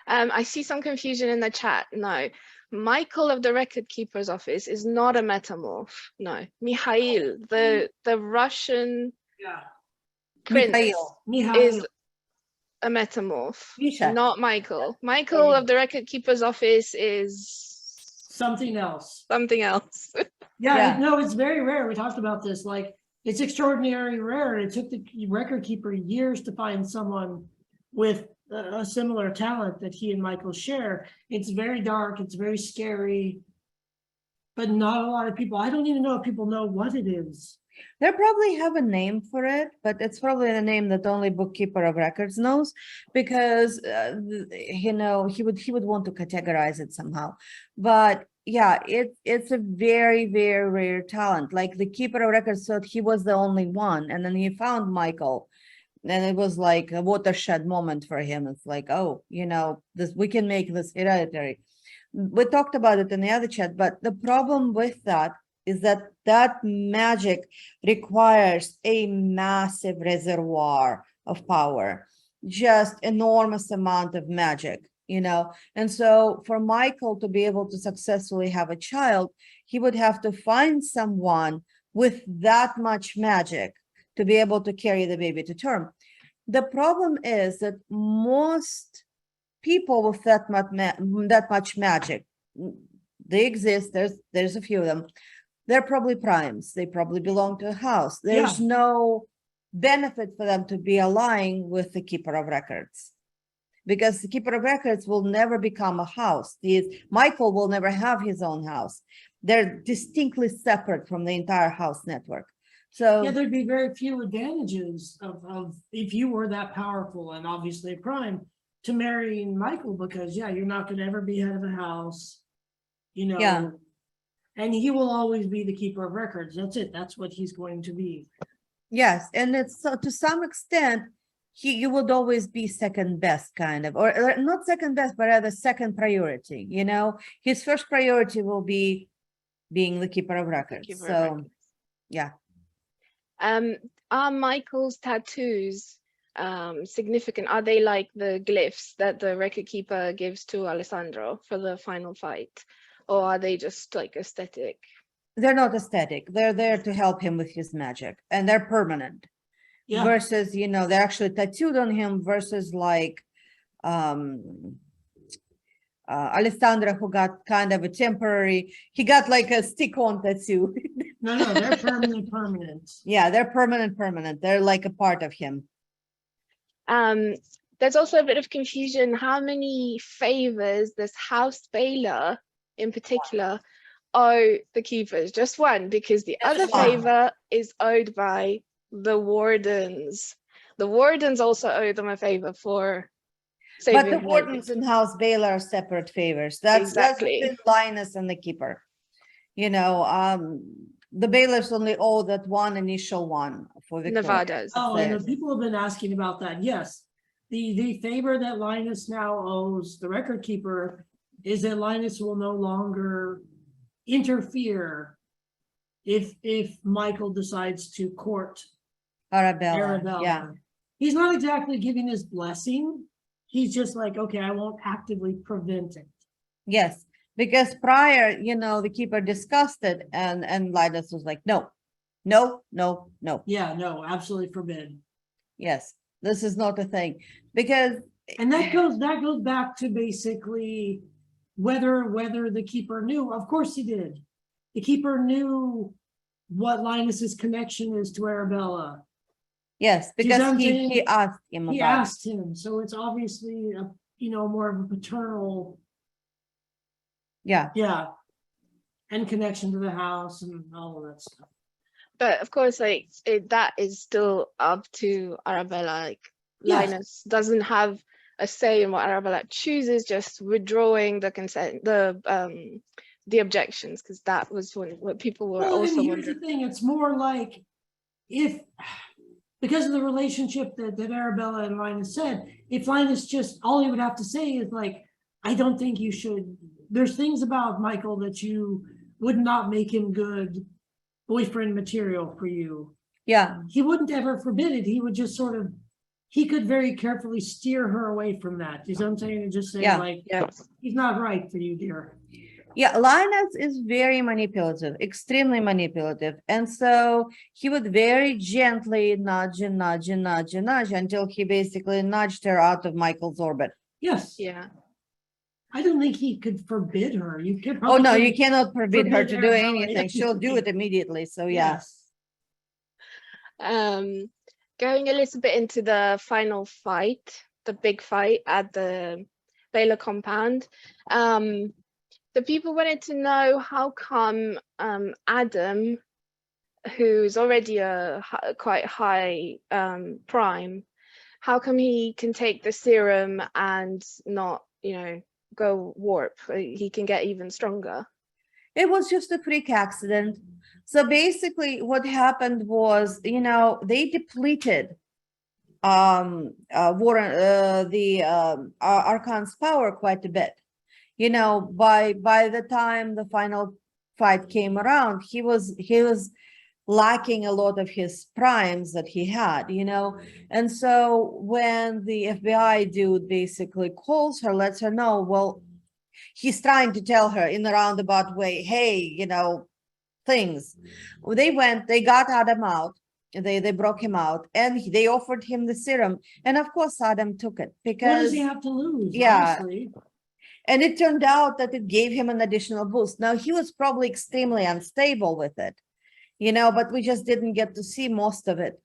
I see some confusion in the chat. No, Michael of the Record Keeper's office is not a metamorph. No, Mikhail, the Russian prince, Mikhail is a metamorph, Misha. not Michael. Michael of the Record Keeper's office is something else. something else. Yeah, no, it's very rare. We talked about this. Like, it's extraordinarily rare. It took the record keeper years to find someone with a similar talent that he and Michael share. It's very dark. It's very scary. But not a lot of people. I don't even know if people know what it is. They probably have a name for it, but it's probably a name that only bookkeeper of records knows, because he would want to categorize it somehow. But yeah, it's a very, very rare talent. Like, the keeper of records thought he was the only one, and then he found Michael, and it was like a watershed moment for him. It's like, oh, this, we can make this hereditary. We talked about it in the other chat, but the problem with that is that magic requires a massive reservoir of power. just enormous amount of magic, and so for Michael to be able to successfully have a child, he would have to find someone with that much magic to be able to carry the baby to term. The problem is that most people with that much magic, they exist, there's a few of them, they're probably primes, they probably belong to a house. There's no benefit for them to be allying with the keeper of records, because the keeper of records will never become a house. Michael will never have his own house. They're distinctly separate from the entire house network. So yeah, there'd be very few advantages of if you were that powerful and obviously a prime to marrying Michael, because you're not going to ever be head of a house, and he will always be the keeper of records. That's it. That's what he's going to be. yes, and it's so to some extent, you would always be second best, kind of, or not second best, but rather second priority. His first priority will be being the keeper of records. Yeah. Are Michael's tattoos significant? Are they like the glyphs that the record keeper gives to Alessandro for the final fight, or are they just like aesthetic? They're not aesthetic. They're there to help him with his magic, and they're permanent. Yeah. Versus, they're actually tattooed on him, versus like Alessandra, who got kind of a temporary, he got like a stick-on tattoo. No, they're permanent. Yeah, they're permanent. They're like a part of him. There's also a bit of confusion. How many favors does House Baylor in particular owe the keepers? Just one, because the other favor is owed by the wardens. The wardens also owe them a favor for saving. But the wardens in House Baylor are separate favors. That's between Linus and the keeper. The bailiffs only owe that one initial one for Victoria. Nevadas. Oh, and people have been asking about that. Yes, the favor that Linus now owes the record keeper is that Linus will no longer interfere if Michael decides to court Arabella. Yeah. He's not exactly giving his blessing. He's just like, okay, I won't actively prevent it. Yes, because prior, the keeper discussed it, and Linus was like, no. Yeah, no, absolutely forbid. Yes, this is not a thing. Because and that goes back to basically whether the keeper knew. Of course he did. The keeper knew what Linus's connection is to Arabella. Yes, because he asked him. He asked him, so it's obviously more of a paternal. Yeah. And connection to the house and all of that stuff. But of course, that is still up to Arabella. Linus doesn't have a say in what Arabella chooses, just withdrawing the consent, the objections, because that was what people were also wondering. Here's the thing: it's more like because of the relationship that Arabella and Linus said, if Linus just all he would have to say is like, I don't think you should. There's things about Michael that you would not make him good boyfriend material for you. Yeah. He wouldn't ever forbid it. He would just he could very carefully steer her away from that. You know what I'm saying? And just say he's not right for you, dear. Yeah, Linus is very manipulative, extremely manipulative. And so he would very gently nudge until he basically nudged her out of Michael's orbit. Yes. Yeah. I don't think he could forbid her. You can. Oh no, you cannot forbid her to do anything. She'll do it immediately. So yes. Going a little bit into the final fight, the big fight at the Baylor compound. The people wanted to know how come Adam, who's already a quite high prime, how come he can take the serum and not, go warp? He can get even stronger. It was just a freak accident. So basically what happened was, they depleted Archon's power quite a bit. By the time the final fight came around, he was lacking a lot of his primes that he had, and so when the FBI dude basically calls her, lets her know, well, he's trying to tell her in a roundabout way, hey, things. They got Adam out. They broke him out, and they offered him the serum, and of course Adam took it What because does he have to lose? Yeah. Honestly? and it turned out that it gave him an additional boost. Now he was probably extremely unstable with it, but we just didn't get to see most of it.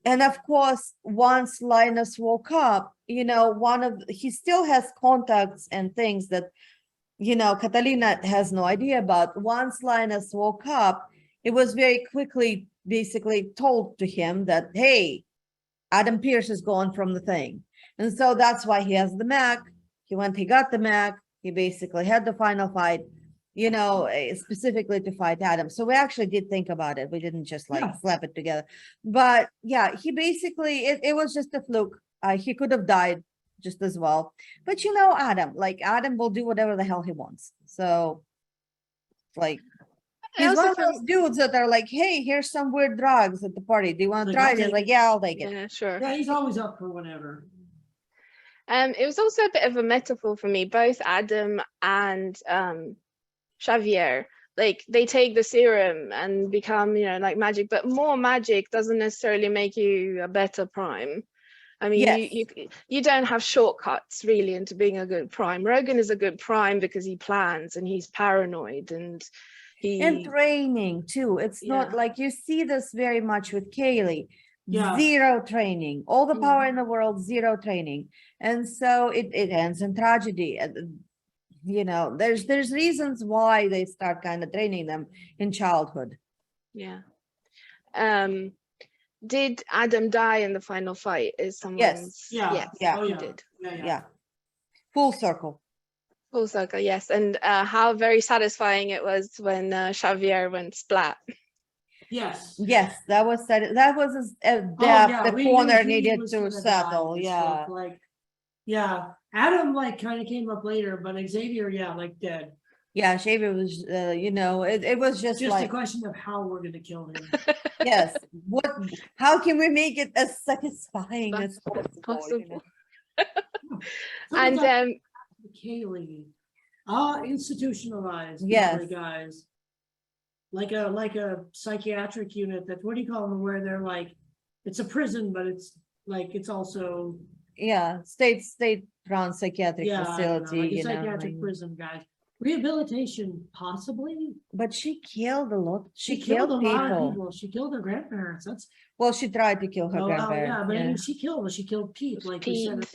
And of course, once Linus woke up, he still has contacts and things that, Catalina has no idea about. Once Linus woke up, it was very quickly basically told to him that, hey, Adam Pierce is gone from the thing. And so that's why he has the Mac. He got the Mac. He basically had the final fight, specifically to fight Adam. So we actually did think about it. We didn't just slap it together. But yeah, he basically, it was just a fluke. He could have died just as well. But Adam will do whatever the hell he wants. So he's one of those dudes that are like, hey, here's some weird drugs at the party. Do you want to try it? He's like, yeah, I'll take it. Yeah, sure. Yeah, he's always up for whatever. It was also a bit of a metaphor for me, both Adam and Xavier. Like, they take the serum and become, like magic, but more magic doesn't necessarily make you a better prime. I mean, yes. you don't have shortcuts really into being a good prime. Rogan is a good prime because he plans and he's paranoid and training too. It's not like you see this very much with Kaylee. Zero training, all the power in the world, zero training, and so it ends in tragedy. There's reasons why they start kind of training them in childhood. Yeah. Did Adam die in the final fight? Is someone's Yes. He did. Yeah. Full circle. Full circle, yes. And how very satisfying it was when Xavier went splat. Yes, that was the corner needed to settle. Adam kind of came up later, but Xavier, dead. Yeah, Xavier was, it was just a question of how we're going to kill him. Yes. How can we make it as satisfying as possible? And Kaylee, institutionalized. Yes, guys. Like a psychiatric unit. That's what do you call them? Where they're it's a prison, but it's also state run psychiatric facility. A psychiatric prison, guys. Rehabilitation, possibly. But she killed a lot. She killed a lot of people. She killed her grandparents. She tried to kill her grandparents. But she killed Pete. Pete, and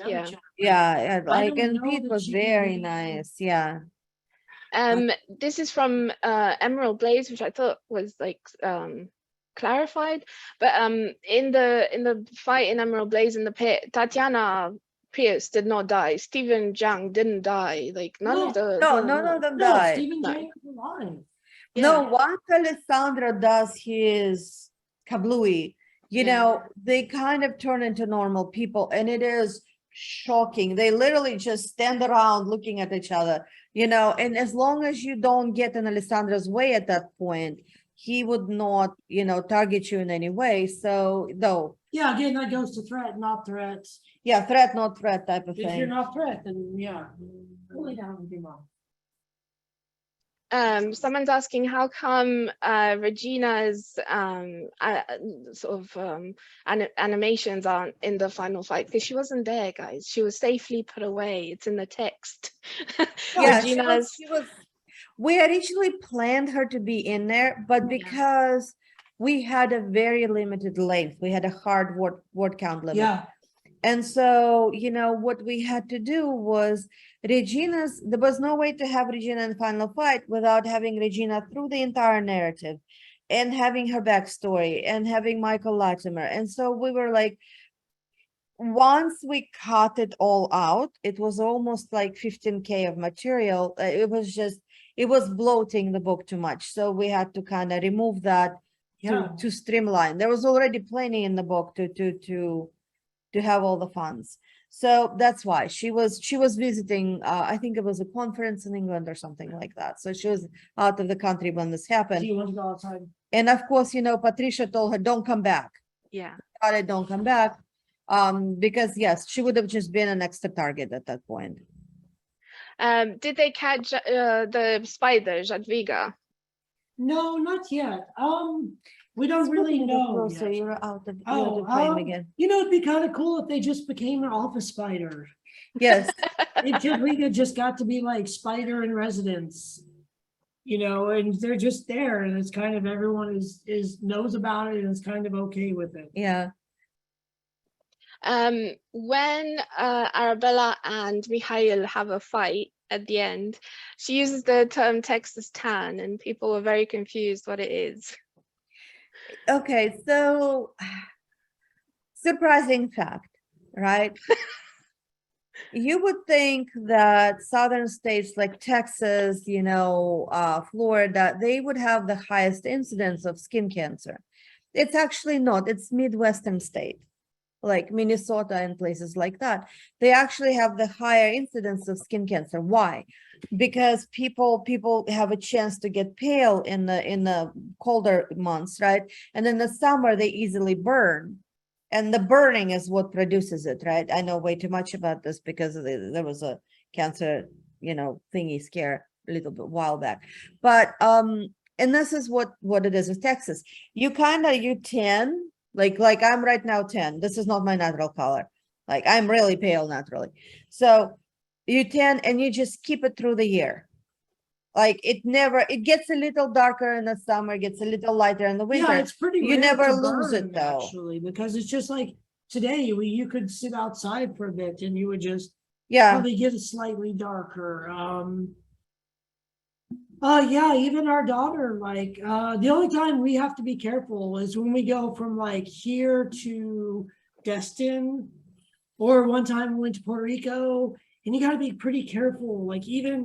Pete was very nice. Yeah. This is from Emerald Blaze, which I thought was clarified. But in the fight in Emerald Blaze in the pit, Tatiana Pierce did not die. Stephen Jang didn't die. None of them died. Stephen Jang is alive. No, once Alessandro does his kablooey, they kind of turn into normal people, and it is shocking. They literally just stand around looking at each other, and as long as you don't get in Alessandro's way at that point, he would not, target you in any way. So though. Yeah, again, that goes to threat, not threat. Yeah, threat, not threat type of thing. If you're not threat, then really down with your mom. Someone's asking how come Regina's animations aren't in the final fight, because she wasn't there, guys. She was safely put away. It's in the text. Regina's... we originally planned her to be in there, but because we had a very limited length, we had a hard word count limit. And so, what we had to do was there was no way to have Regina in the final fight without having Regina through the entire narrative and having her backstory and having Michael Latimer. And so we were once we cut it all out, it was almost 15K of material. It was bloating the book too much. So we had to kind of remove that to streamline. There was already plenty in the book to have all the funds. So that's why she was visiting, I think it was a conference in England or something like that. So she was out of the country when this happened. She wanted to go outside. And of course, Patricia told her, don't come back. Yeah. Don't come back. Because yes, she would have just been an extra target at that point. Did they catch the spider, Jadwiga? No, not yet. We don't really know So yet. you're out of, you're out of frame again. It'd be kind of cool if they just became an office spider. Yes. We just got to be like spider in residence, and they're just there, and it's kind of everyone is knows about it and is kind of okay with it. Yeah. When Arabella and Mikhail have a fight at the end, she uses the term Texas tan, and people were very confused what it is. Okay, so surprising fact, right? You would think that southern states like Texas, Florida, they would have the highest incidence of skin cancer. It's actually not. It's Midwestern state, like Minnesota and places like that. They actually have the higher incidence of skin cancer. Why? Because people have a chance to get pale in the colder months, right? And in the summer they easily burn. And the burning is what produces it, right? I know way too much about this because there was a cancer, thingy scare a little bit while back. But and this is what it is with Texas. You tan, like I'm right now 10. This is not my natural color. Like I'm really pale naturally. So you tan and you just keep it through the year. Like it gets a little darker in the summer, gets a little lighter in the winter. Yeah, it's pretty You rare never to lose it burn, though. actually, because it's just like today you could sit outside for a bit and you would just probably get it slightly darker. Yeah, even our daughter, the only time we have to be careful is when we go from like here to Destin, or one time we went to Puerto Rico, and you got to be pretty careful. Like even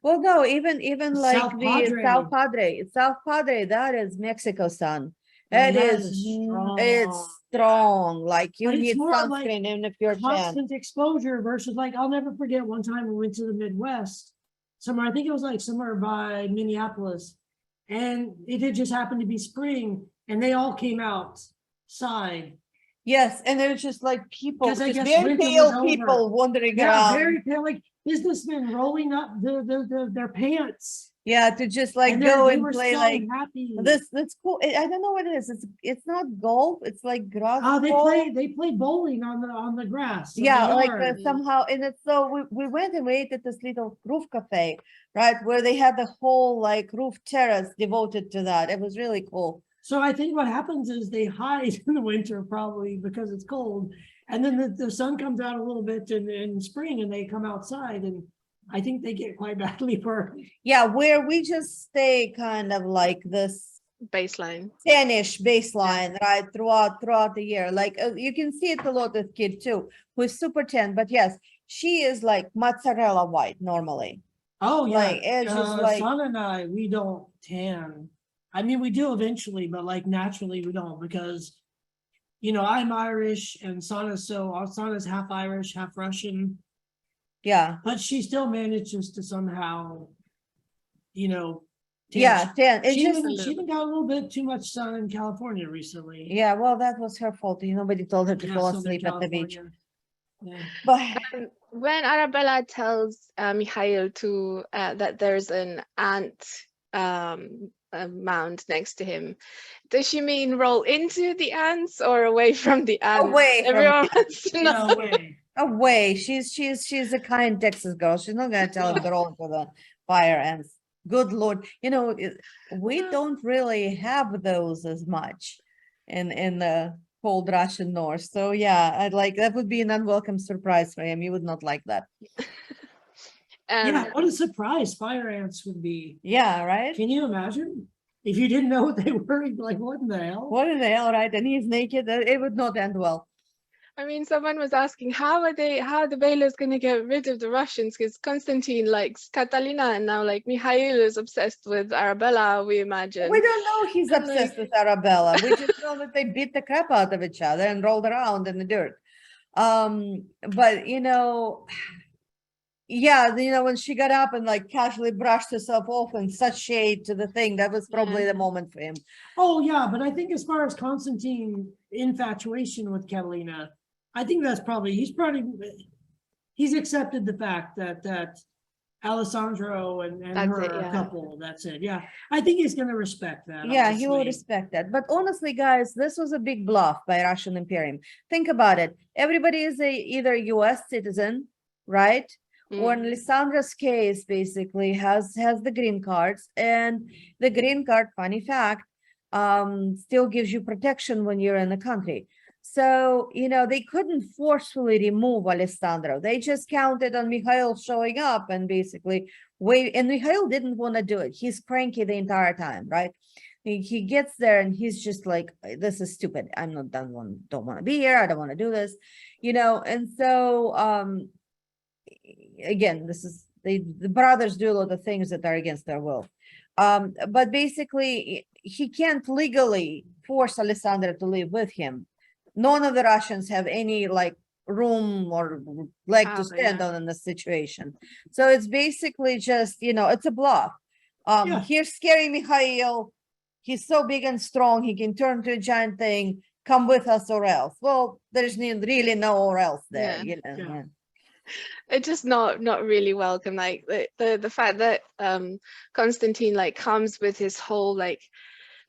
Well, no, even like South the South Padre, that is Mexico sun. It is strong. it's strong. Like you But it's need more sunscreen like even if you're tan. constant exposure versus I'll never forget one time we went to the Midwest somewhere. I think it was like somewhere by Minneapolis, and it had just happened to be spring, and they all came outside. Yes, and there's just like people, Because I just guess very winter pale was people over. wandering Yeah, around. very pale, like businessmen rolling up their pants. Yeah, to just like And go they and were play so like happy. that's cool. I don't know what it is. It's not golf. It's like grass. They play bowling on the grass. in Yeah, the like yard. somehow, and it's so we went and we ate at this little roof cafe, right, where they had the whole like roof terrace devoted to that. It was really cool. So I think what happens is they hide in the winter probably because it's cold. And then the sun comes out a little bit in spring and they come outside, and I think they get quite badly burned. Yeah, where we just stay kind of like this Baseline. tanish baseline, right, throughout the year. Like you can see it a lot with kid too, who's super tan. But yes, she is like mozzarella white normally. Oh yeah, Like it's just like Son and I, we don't tan. I mean, we do eventually, but like naturally we don't, because I'm Irish and Sana's half Irish, half Russian, yeah. but she still manages to somehow, tan. Yeah, tan. It's She just even got a little bit too much sun in California recently. yeah, well, that was her fault. Nobody told her to Yeah, fall Southern asleep at the beach. California. Yeah. But When Arabella tells Mikhail to that there's an ant mound next to him, does she mean roll into the ants or away from the ants? Away from Everyone wants to know. No way. away, she's a kind Texas girl. She's not gonna tell him to roll into the fire ants. Good Lord, we don't really have those as much in the cold Russian north. So yeah, I'd like that would be an unwelcome surprise for him. You would not like that. Yeah, what a surprise fire ants would be. Yeah, right. Can you imagine? If you didn't know what they were, you'd be like, what in the hell? What in the hell, right? And he's naked. It would not end well. I mean, someone was asking how the Baylor's going to get rid of the Russians, because Constantine likes Catalina, and now like Mikhail is obsessed with Arabella, we imagine. We don't know he's And, obsessed with Arabella. We just know that they beat the crap out of each other and rolled around in the dirt. But Yeah, when she got up and like casually brushed herself off in such shade to the thing, that was probably the moment for him. Oh, yeah, but I think as far as Constantine infatuation with Catalina, I think that's probably, he's accepted the fact that Alessandro and That's her it, are a yeah. couple. That's it. Yeah, I think he's gonna respect that. Yeah, he will honestly. respect that. But honestly, guys, this was a big bluff by Russian Imperium. Think about it. Everybody is either US citizen, right? Or in Alessandra's case, basically has the green cards, and the green card, funny fact, still gives you protection when you're in the country. So, they couldn't forcefully remove Alessandro. They just counted on Mikhail showing up and basically wait. And Mikhail didn't want to do it. He's cranky the entire time, right? He gets there and he's just like, this is stupid. I'm not don't want to be here. I don't want to do this, and so again, this is the brothers do a lot of things that are against their will. But basically he can't legally force Alessandra to live with him. None of the Russians have any like room or leg to stand on in this situation. So it's basically just, it's a bluff. Here's scary Mikhail. He's so big and strong, he can turn to a giant thing. Come with us or else. Well, there's really no or else there, Yeah. It's just not really welcome. Like the fact that Constantine like comes with his whole like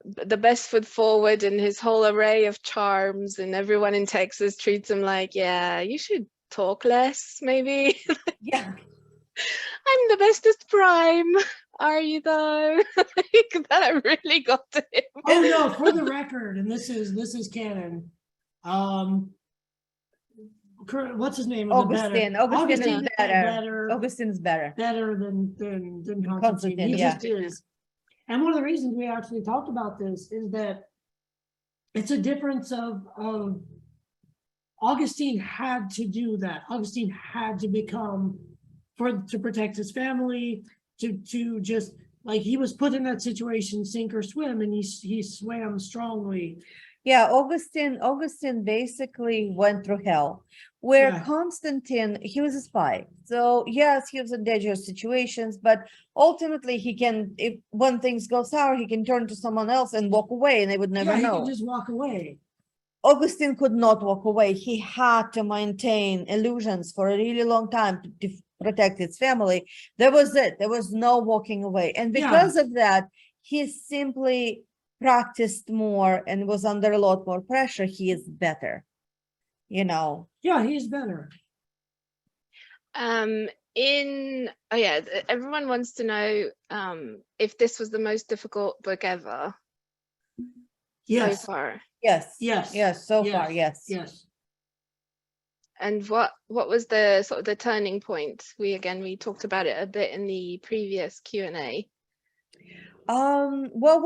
the best foot forward and his whole array of charms, and everyone in Texas treats him like, yeah, you should talk less, maybe. Yeah. I'm the bestest prime. Are you though? That really got to him. Oh no, for the record, and this is canon. What's his name? Augustine. Augustine is better. Augustine's better. Better than Constantine. He just is. And one of the reasons we actually talked about this is that it's a difference of Augustine had to do that. Augustine had to become to protect his family, to just like he was put in that situation, sink or swim, and he swam strongly. Yeah, Augustine basically went through hell, where Constantine, he was a spy. So yes, he was in dangerous situations, but ultimately he can, when things go sour, he can turn to someone else and walk away, and they would never know. He could just walk away. Augustine could not walk away. He had to maintain illusions for a really long time to protect his family. That was it. There was no walking away. And because of that, he simply practiced more and was under a lot more pressure. He is better, Yeah, he's better. Everyone wants to know if this was the most difficult book ever. So far. Yes. So far, yes. And what was the sort of the turning point? We talked about it a bit in the previous Q&A. Well,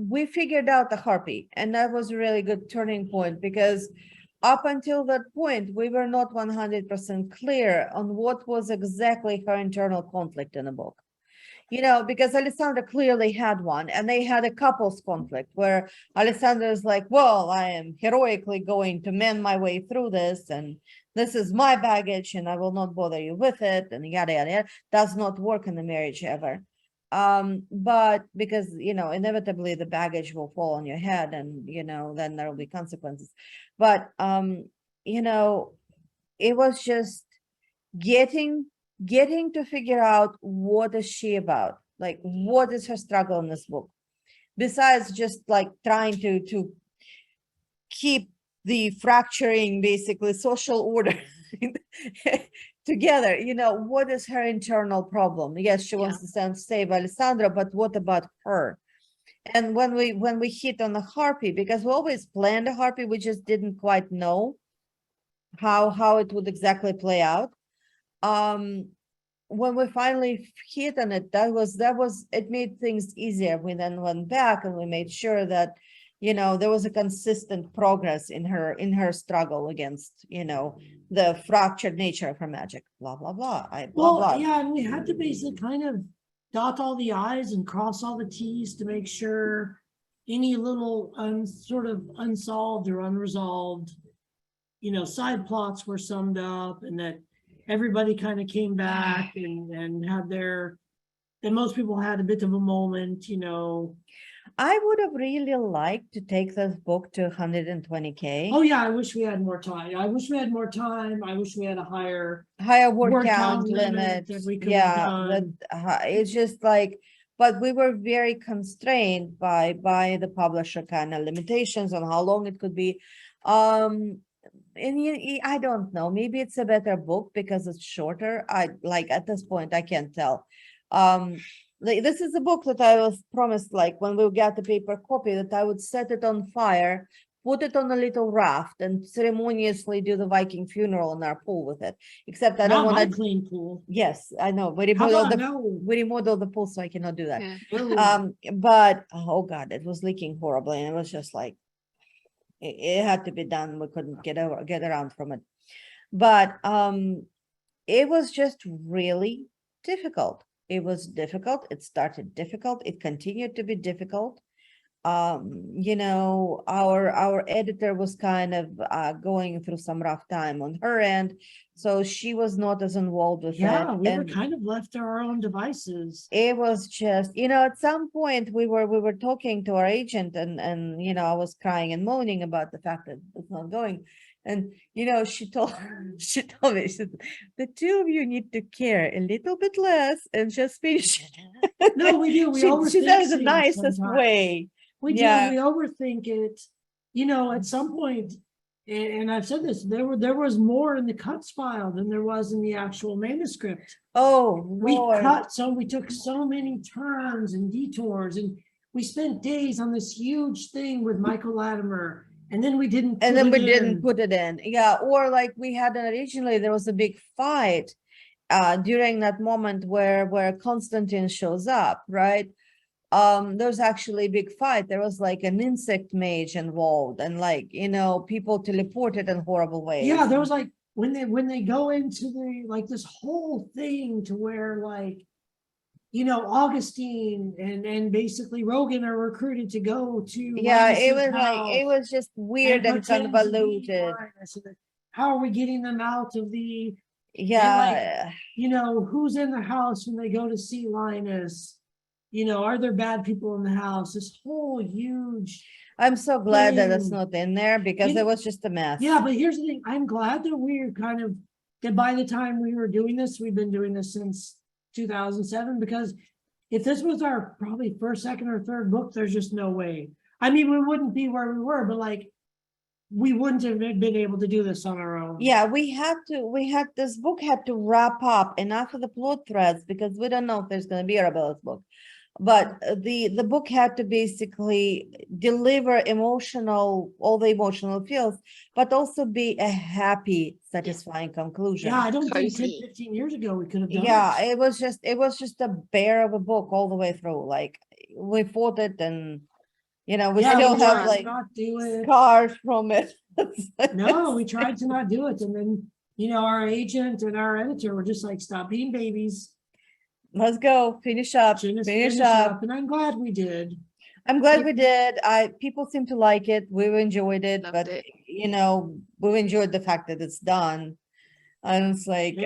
we figured out the harpy, and that was a really good turning point, because up until that point we were not 100% clear on what was exactly her internal conflict in the book. Because Alessandra clearly had one, and they had a couples conflict where Alessandra is like, well, I am heroically going to mend my way through this, and this is my baggage, and I will not bother you with it, and yada, yada, yada. Does not work in the marriage ever. But because, inevitably the baggage will fall on your head, and, then there will be consequences. But, it was just getting to figure out what is she about, like what is her struggle in this book, besides just like trying to keep the fracturing basically social order together. What is her internal problem? Yes, she wants to save Alessandra, but what about her? And when we hit on the harpy, because we always planned a harpy, we just didn't quite know how it would exactly play out. When we finally hit on it, that was it made things easier. We then went back and we made sure that there was a consistent progress in her struggle against the fractured nature of her magic, blah blah blah. And we had to basically kind of dot all the I's and cross all the T's to make sure any little sort of unsolved or unresolved side plots were summed up, and that everybody kind of came back and had and most people had a bit of a moment, I would have really liked to take this book to 120K. Oh yeah, I wish we had more time. I wish we had more time. I wish we had a higher word count limit. that we could have done. It's just like, but we were very constrained by the publisher kind of limitations on how long it could be. And I don't know, maybe it's a better book because it's shorter. I like at this point, I can't tell. This is a book that I was promised, like when we get the paper copy, that I would set it on fire, put it on a little raft, and ceremoniously do the Viking funeral in our pool with it. Except I don't want to clean pool. Yes, I know. We remodeled the pool, so I cannot do that. Yeah. But oh god, it was leaking horribly, and it was just like it had to be done. We couldn't get around from it. But it was just really difficult. It was difficult. It started difficult. It continued to be difficult. Our editor was kind of going through some rough time on her end, so she was not as involved with it. Yeah, we were kind of left to our own devices. It was just, at some point we were talking to our agent, and I was crying and moaning about the fact that it's not going. And she told me, she said, the two of you need to care a little bit less and just finish it. No, we do. We overthink she said it the things nicest sometimes. way. We do. Yeah. We overthink it. At some point, and I've said this, there was more in the cuts file than there was in the actual manuscript. Oh, We Lord. we took so many turns and detours, and we spent days on this huge thing with Michael Latimer. And then we didn't put it in. Yeah, or like we had originally, there was a big fight during that moment where Constantine shows up, right? There's actually a big fight. There was like an insect mage involved, and people teleported in horrible ways. Yeah, there was like when they go into this whole thing to where Augustine and basically Rogan are recruited to go to it was just weird and convoluted. How are we getting them out of the who's in the house when they go to see Linus? Are there bad people in the house? This whole huge I'm so glad that it's not in there because it was just a mess. Yeah, but here's the thing. I'm glad that we're that by the time we were doing this, we've been doing this since 2007, because if this was our probably first, second, or third book, there's just no way. I mean, we wouldn't be where we were, but we wouldn't have been able to do this on our own. Yeah, this book had to wrap up enough of the plot threads, because we don't know if there's going to be Arabella's book. But the book had to basically deliver all the emotional feels, but also be a happy, satisfying conclusion. Yeah, I don't think 10, 15 years ago we could have done it was just a bear of a book all the way through. Like we fought it, and we still have scars from it. No, we tried to not do it, and then our agent and our editor were just like, stop being babies. Let's go finish up. And I'm glad we did. People seem to like it. We've enjoyed it. Loved But it. we've enjoyed the fact that it's done. And it's like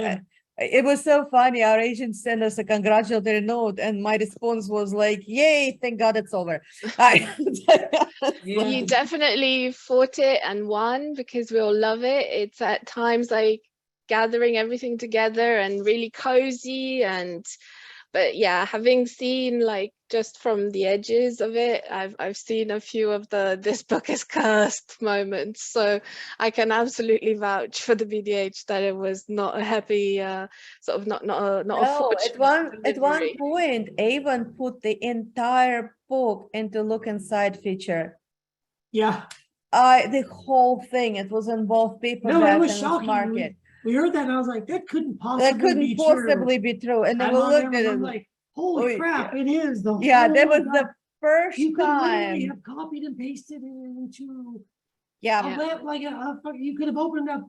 it was so funny. Our agent sent us a congratulatory note, and my response was like, yay, thank God it's over. You definitely fought it and won, because we all love it. It's at times like gathering everything together and really cozy, but yeah, having seen just from the edges of it, I've seen a few of this book is cursed moments, so I can absolutely vouch for the BDH that it was not a happy sort of not a fortunate at one point Avon put the entire book into look inside feature. Yeah, the whole thing, it was in both paperback it was and shocking. market. We heard that and I was like, that couldn't possibly be true. And then we looked at it like, holy crap, it is. That was the first you time. You could literally have copied and pasted it into you could have opened up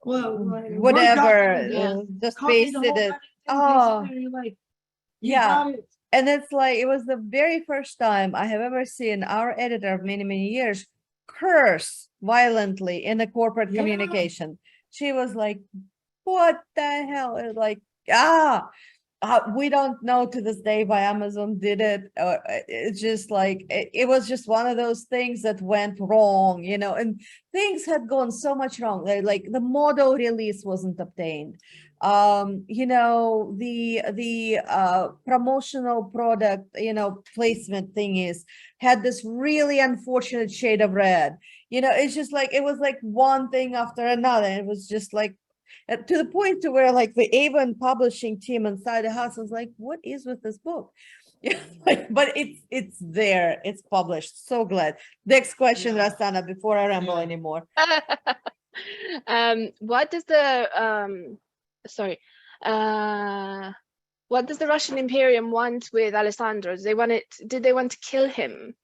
whatever, just pasted it. And it's like, it was the very first time I have ever seen our editor of many, many years curse violently in a corporate communication. She was like, what the hell? It's like, we don't know to this day why Amazon did it. It's just like it was just one of those things that went wrong, and things had gone so much wrong. Like the model release wasn't obtained. The promotional product, placement thing had this really unfortunate shade of red. It's just like it was like one thing after another. It was just like to the point to where like the Avon publishing team inside the house was like, what is with this book? But it's there, it's published. So glad. Next question, Rastana, before I ramble anymore. What does the what does the Russian Imperium want with Alessandro? Did they want to kill him?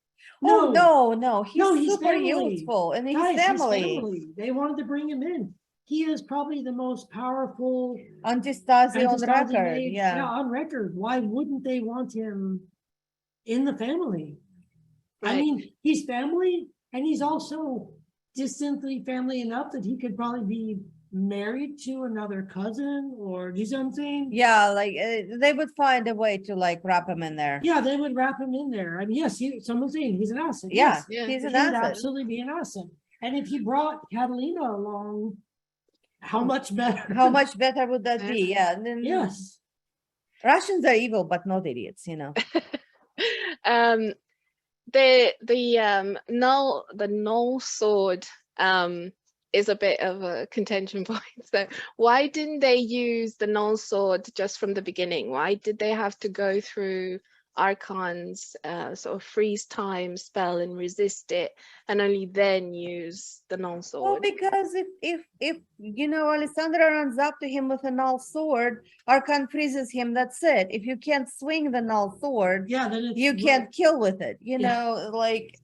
No, he's super family. useful, and he's Guys, family. His family. They wanted to bring him in. He is probably the most powerful Antistasi on record. On record. Why wouldn't they want him in the family? Right. I mean, he's family, and he's also distantly family enough that he could probably be married to another cousin, or do something. Yeah, like they would find a way to like wrap him in there. Yeah, they would wrap him in there. I mean, yes, someone's saying he's an asset. Yeah, yes, he's an he would asset. absolutely be an asset. And if he brought Catalina along, how much better? How much better would that be? Yeah. And then, Yes. Russians are evil, but not idiots, The null sword is a bit of a contention point. So why didn't they use the null sword just from the beginning? Why did they have to go through Archon's sort of freeze time spell and resist it, and only then use the null sword? Well, because if Alessandra runs up to him with a null sword, Archon freezes him, that's it. If you can't swing the null sword, then you can't kill with it, like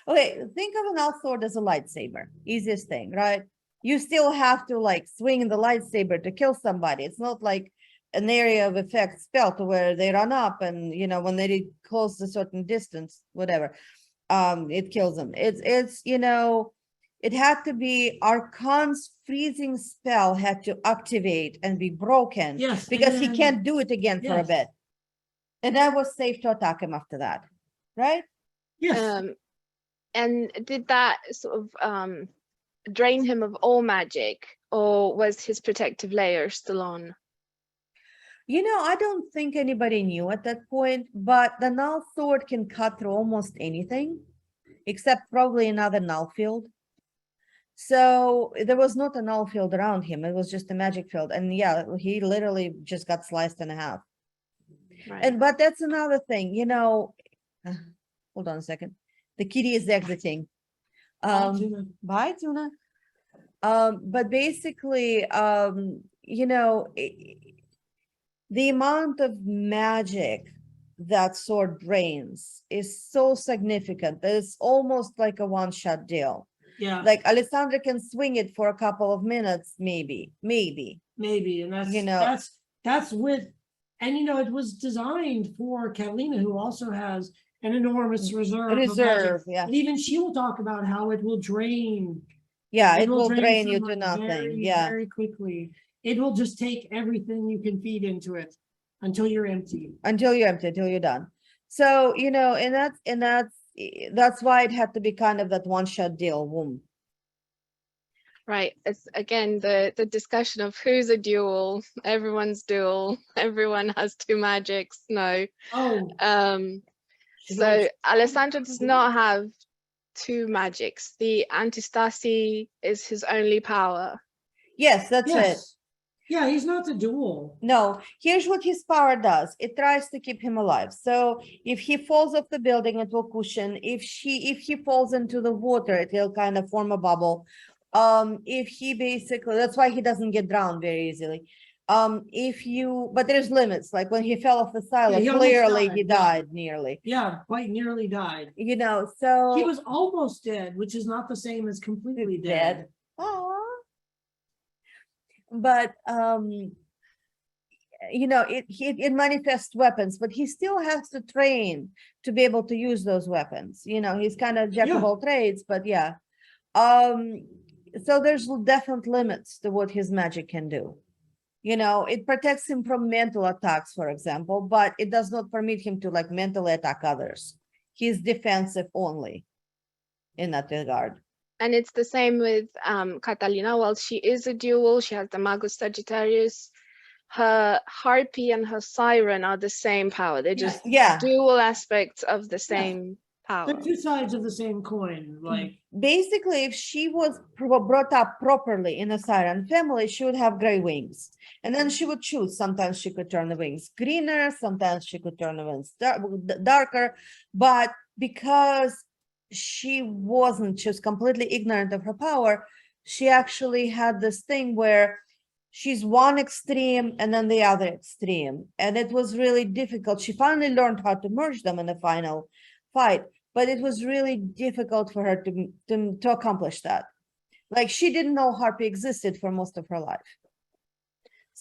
okay, think of a null sword as a lightsaber. Easiest thing, right? You still have to like swing the lightsaber to kill somebody. It's not like an area of effect spell to where they run up and when they close a certain distance, whatever, it kills them. It's it had to be Archon's freezing spell had to activate and be broken. Yes, because he can't do it again for a bit. And that was safe to attack him after that, right? Yes. And did that sort of drain him of all magic, or was his protective layer still on? I don't think anybody knew at that point, but the null sword can cut through almost anything, except probably another null field. So there was not a null field around him. It was just a magic field. And yeah, he literally just got sliced in half. Right. But that's another thing, hold on a second. The kitty is exiting. Bye, Tuna. But basically, the amount of magic that sword drains is so significant that it's almost like a one-shot deal. Yeah. Like Alessandra can swing it for a couple of minutes, maybe. And that's with, and it was designed for Catalina, who also has an enormous reserve. Yeah. And even she will talk about how it will drain. Yeah, it will drain you to nothing. Very quickly. It will just take everything you can feed into it until you're empty. Until you're done. So, and that's why it had to be kind of that one-shot deal. Boom. Right. It's again the discussion of who's a duel. Everyone's duel. Everyone has two magics. No. So Alessandro does not have two magics. The Antistasi is his only power. Yes, that's it. Yeah, he's not a duel. No, here's what his power does. It tries to keep him alive. So if he falls off the building, it will cushion. If he falls into the water, it will kind of form a bubble. If he basically, that's why he doesn't get drowned very easily. But there's limits. Like when he fell off the silo, clearly he died nearly. Yeah, quite nearly died. So he was almost dead, which is not the same as completely dead. Oh. But it manifests weapons, but he still has to train to be able to use those weapons. He's kind of jack of all trades, but yeah. so there's definite limits to what his magic can do. You know, it protects him from mental attacks, for example, but it does not permit him to like mentally attack others. He's defensive only in that regard. And it's the same with Catalina. While she is a dual, she has the Magus Sagittarius. Her harpy and her siren are the same power. They're just Yeah. dual aspects of the same power. They're two sides of the same coin. Like Basically, if she was brought up properly in a siren family, she would have gray wings. And then she would choose. Sometimes she could turn the wings greener, sometimes she could turn the wings darker. But because she was completely ignorant of her power, she actually had this thing where she's one extreme and then the other extreme. And it was really difficult. She finally learned how to merge them in the final fight, but it was really difficult for her to accomplish that. Like, she didn't know harpy existed for most of her life.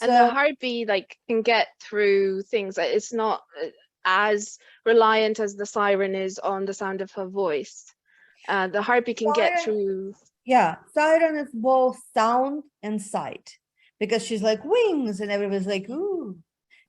And the harpy like can get through things. It's not as reliant as the siren is on the sound of her voice. The harpy can get through. Yeah, siren is both sound and sight, because she's like wings and everybody's like, ooh,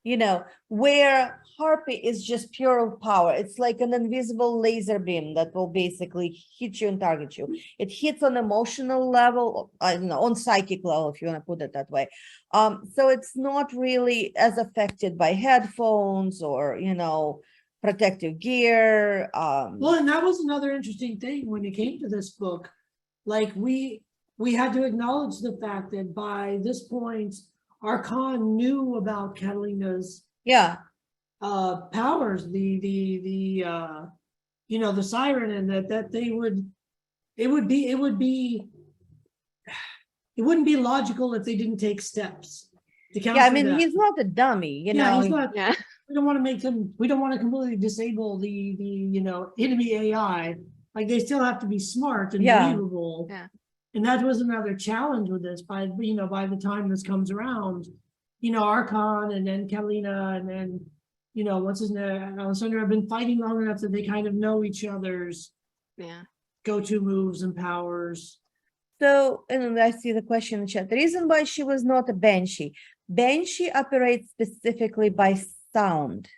you know, where harpy is just pure power. It's like an invisible laser beam that will basically hit you and target you. It hits on emotional level, I don't know, on psychic level, if you want to put it that way. So it's not really as affected by headphones or, you know, protective gear. well, and that was another interesting thing when it came to this book. Like we had to acknowledge the fact that by this point, Archon knew about Catalina's powers, the you know, the siren, and that they would, it wouldn't be logical if they didn't take steps to counter Yeah, I mean, that. he's not a dummy, you know. He's not. Yeah. We don't want to make them. We don't want to completely disable the you know, enemy AI. Like, they still have to be smart and believable. Yeah. And that was another challenge with this. By the time this comes around, you know, Archon and then Catalina and then, you know, what's his name, Alessandra have been fighting long enough that they kind of know each other's go-to moves and powers. So, and I see the question in chat. The reason why she was not a banshee operates specifically by sound.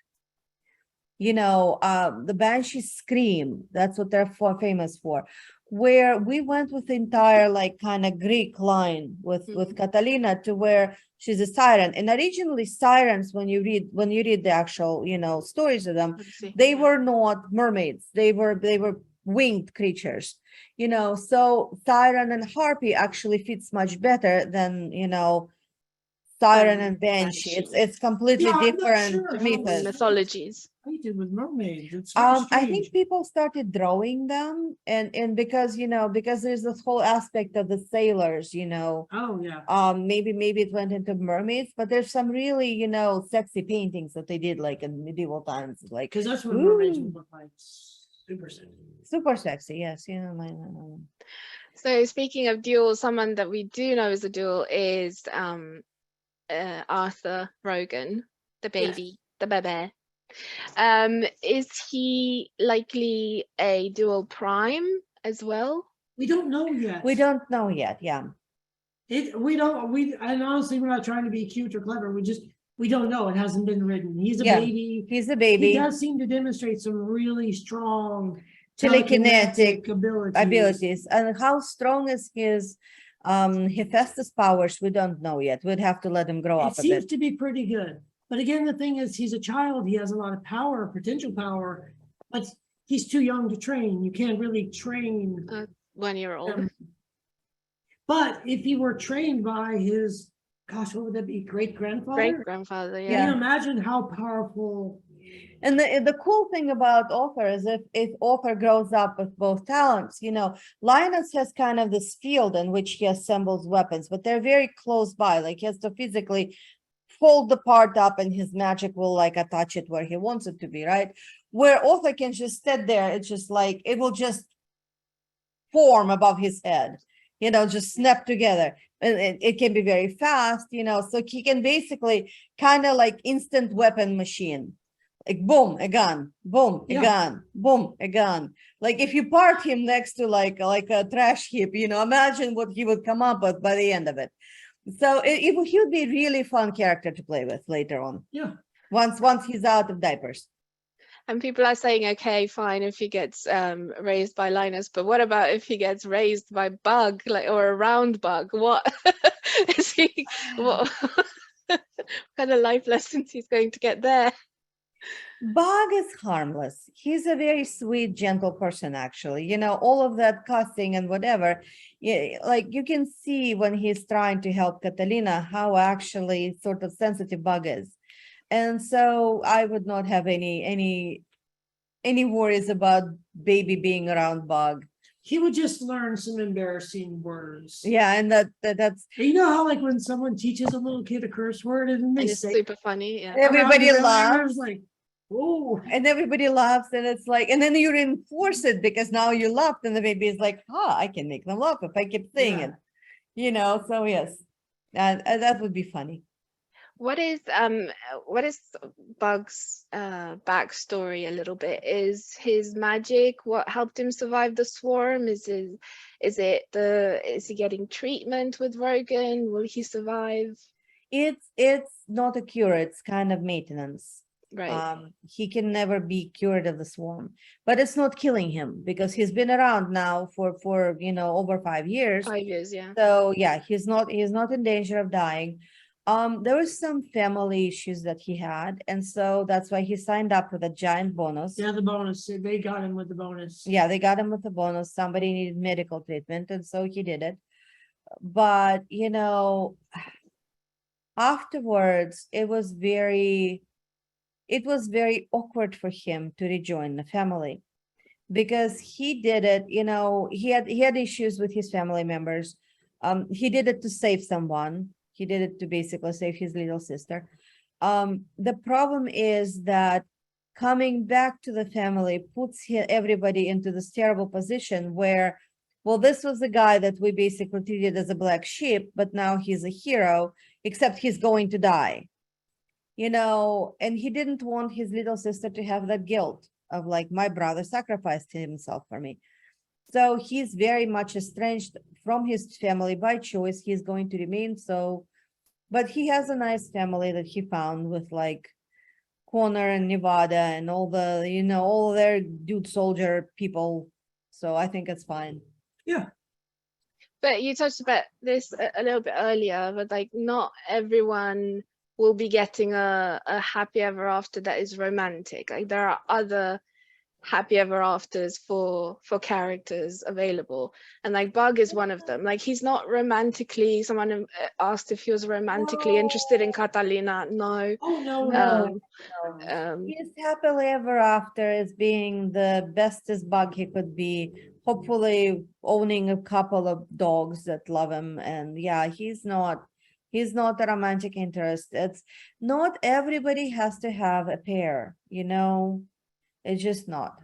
You know, the banshee scream, that's what they're famous for. Where we went with the entire like kind of Greek line with Catalina, to where she's a siren. And originally sirens, when you read the actual, you know, stories of them, they were not mermaids. They were winged creatures, you know. So siren and harpy actually fits much better than, you know, siren and banshee. It's completely different mythologies. With mermaids. It's I think people started drawing them, and because, you know, because there's this whole aspect of the sailors, you know. Oh yeah. Maybe it went into mermaids, but there's some really, you know, sexy paintings that they did like in medieval times, like, because that's what mermaids would look like. Super sexy. Yes, you know. So speaking of duels, someone that we do know is a duel is Arthur Rogan, the baby, the bebe. Is he likely a dual prime as well? We don't know yet. Yeah. And honestly, we're not trying to be cute or clever. We don't know. It hasn't been written. He's a baby. He's a baby. He does seem to demonstrate some really strong telekinetic abilities. And how strong is his Hephaestus powers? We don't know yet. We'd have to let him grow up a bit. It seems to be pretty good. But again, the thing is, he's a child. He has a lot of power, potential power, but he's too young to train. You can't really train 1 year old. But if he were trained by his, gosh, what would that be? Great-grandfather? Great-grandfather, yeah. Can you imagine how powerful? And the cool thing about Arthur is if Arthur grows up with both talents, you know, Linus has kind of this field in which he assembles weapons, but they're very close by. Like, he has to physically fold the part up and his magic will like attach it where he wants it to be, right? Where Arthur can just sit there, it's just like, it will just form above his head, you know, just snap together. And it can be very fast, you know, so he can basically kind of like instant weapon machine. like boom, a gun, boom, a Yeah. gun, boom, a gun. Like if you park him next to like a trash heap, imagine what he would come up with by the end of it. So he would be a really fun character to play with later on. Yeah. Once he's out of diapers. And people are saying, okay, fine, if he gets raised by Linus, but what about if he gets raised by Bug, like, or a round bug? What is he? What kind of life lessons he's going to get there? Bug is harmless. He's a very sweet, gentle person, actually. All of that cussing and whatever. Yeah, like you can see when he's trying to help Catalina how actually sort of sensitive Bug is. And so I would not have any worries about baby being around Bug. He would just learn some embarrassing words. Yeah, and that's You know how like when someone teaches a little kid a curse word and they And it's say super funny. Yeah. everybody laughs. Like, oh, And everybody laughs, and it's like, and then you reinforce it because now you laughed, and the baby is like, I can make them laugh if I keep saying it. So yes, that would be funny. What is Bug's backstory a little bit? Is his magic what helped him survive the swarm? Is he getting treatment with Rogan? Will he survive? It's not a cure, it's kind of maintenance. Right. He can never be cured of the swarm, but it's not killing him because he's been around now for over 5 years. 5 years, yeah. So yeah, he's not in danger of dying. There was some family issues that he had, and so that's why he signed up for the giant bonus. yeah, the bonus. They got him with the bonus. Yeah, they got him with the bonus. Somebody needed medical treatment, and so he did it. But afterwards, it was very awkward for him to rejoin the family because he did it. He had issues with his family members. He did it to save someone. He did it to basically save his little sister. The problem is that coming back to the family puts everybody into this terrible position where, well, this was the guy that we basically treated as a black sheep, but now he's a hero, except he's going to die. And he didn't want his little sister to have that guilt of like, my brother sacrificed himself for me. So he's very much estranged from his family by choice. He's going to remain so, but he has a nice family that he found with like Connor and Nevada and all the, all their dude soldier people. So I think it's fine. Yeah. But you touched about this a little bit earlier, but like not everyone will be getting a happy ever after that is romantic. Like there are other happy ever afters for characters available, and like Bug is one of them. Like he's not romantically, someone asked if he was romantically interested in Catalina. No. Oh no, His happily ever after is being the bestest Bug he could be, hopefully owning a couple of dogs that love him. And yeah, he's not a romantic interest. It's not everybody has to have a pair, it's just not.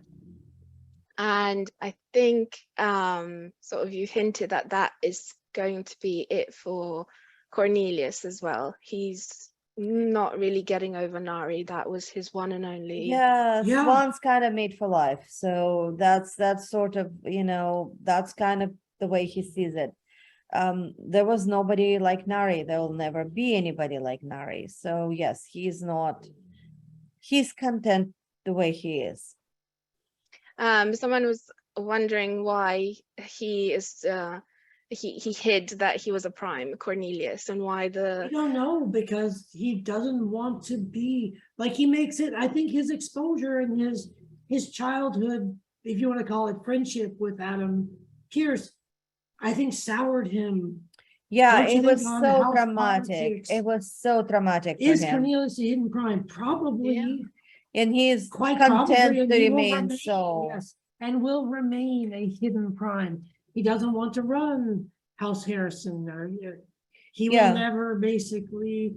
And I think sort of you hinted that is going to be it for Cornelius as well. He's not really getting over Nari. That was his one and only. Yeah. One's kind of made for life. So that's sort of, that's kind of the way he sees it. There was nobody like Nari. There will never be anybody like Nari. So yes, he's content the way he is. Someone was wondering why he is he hid that he was a prime, Cornelius, and why I don't know, because he doesn't want to be like, he makes it. I think his exposure and his childhood, if you want to call it friendship with Adam Pierce, I think soured him. Yeah, it was so dramatic. It was so dramatic for him. Is Cornelius a hidden prime? Probably. Yeah. And he is Quite content probably, to remain so. Yes, and will remain a hidden prime. He doesn't want to run House Harrison. He will never basically,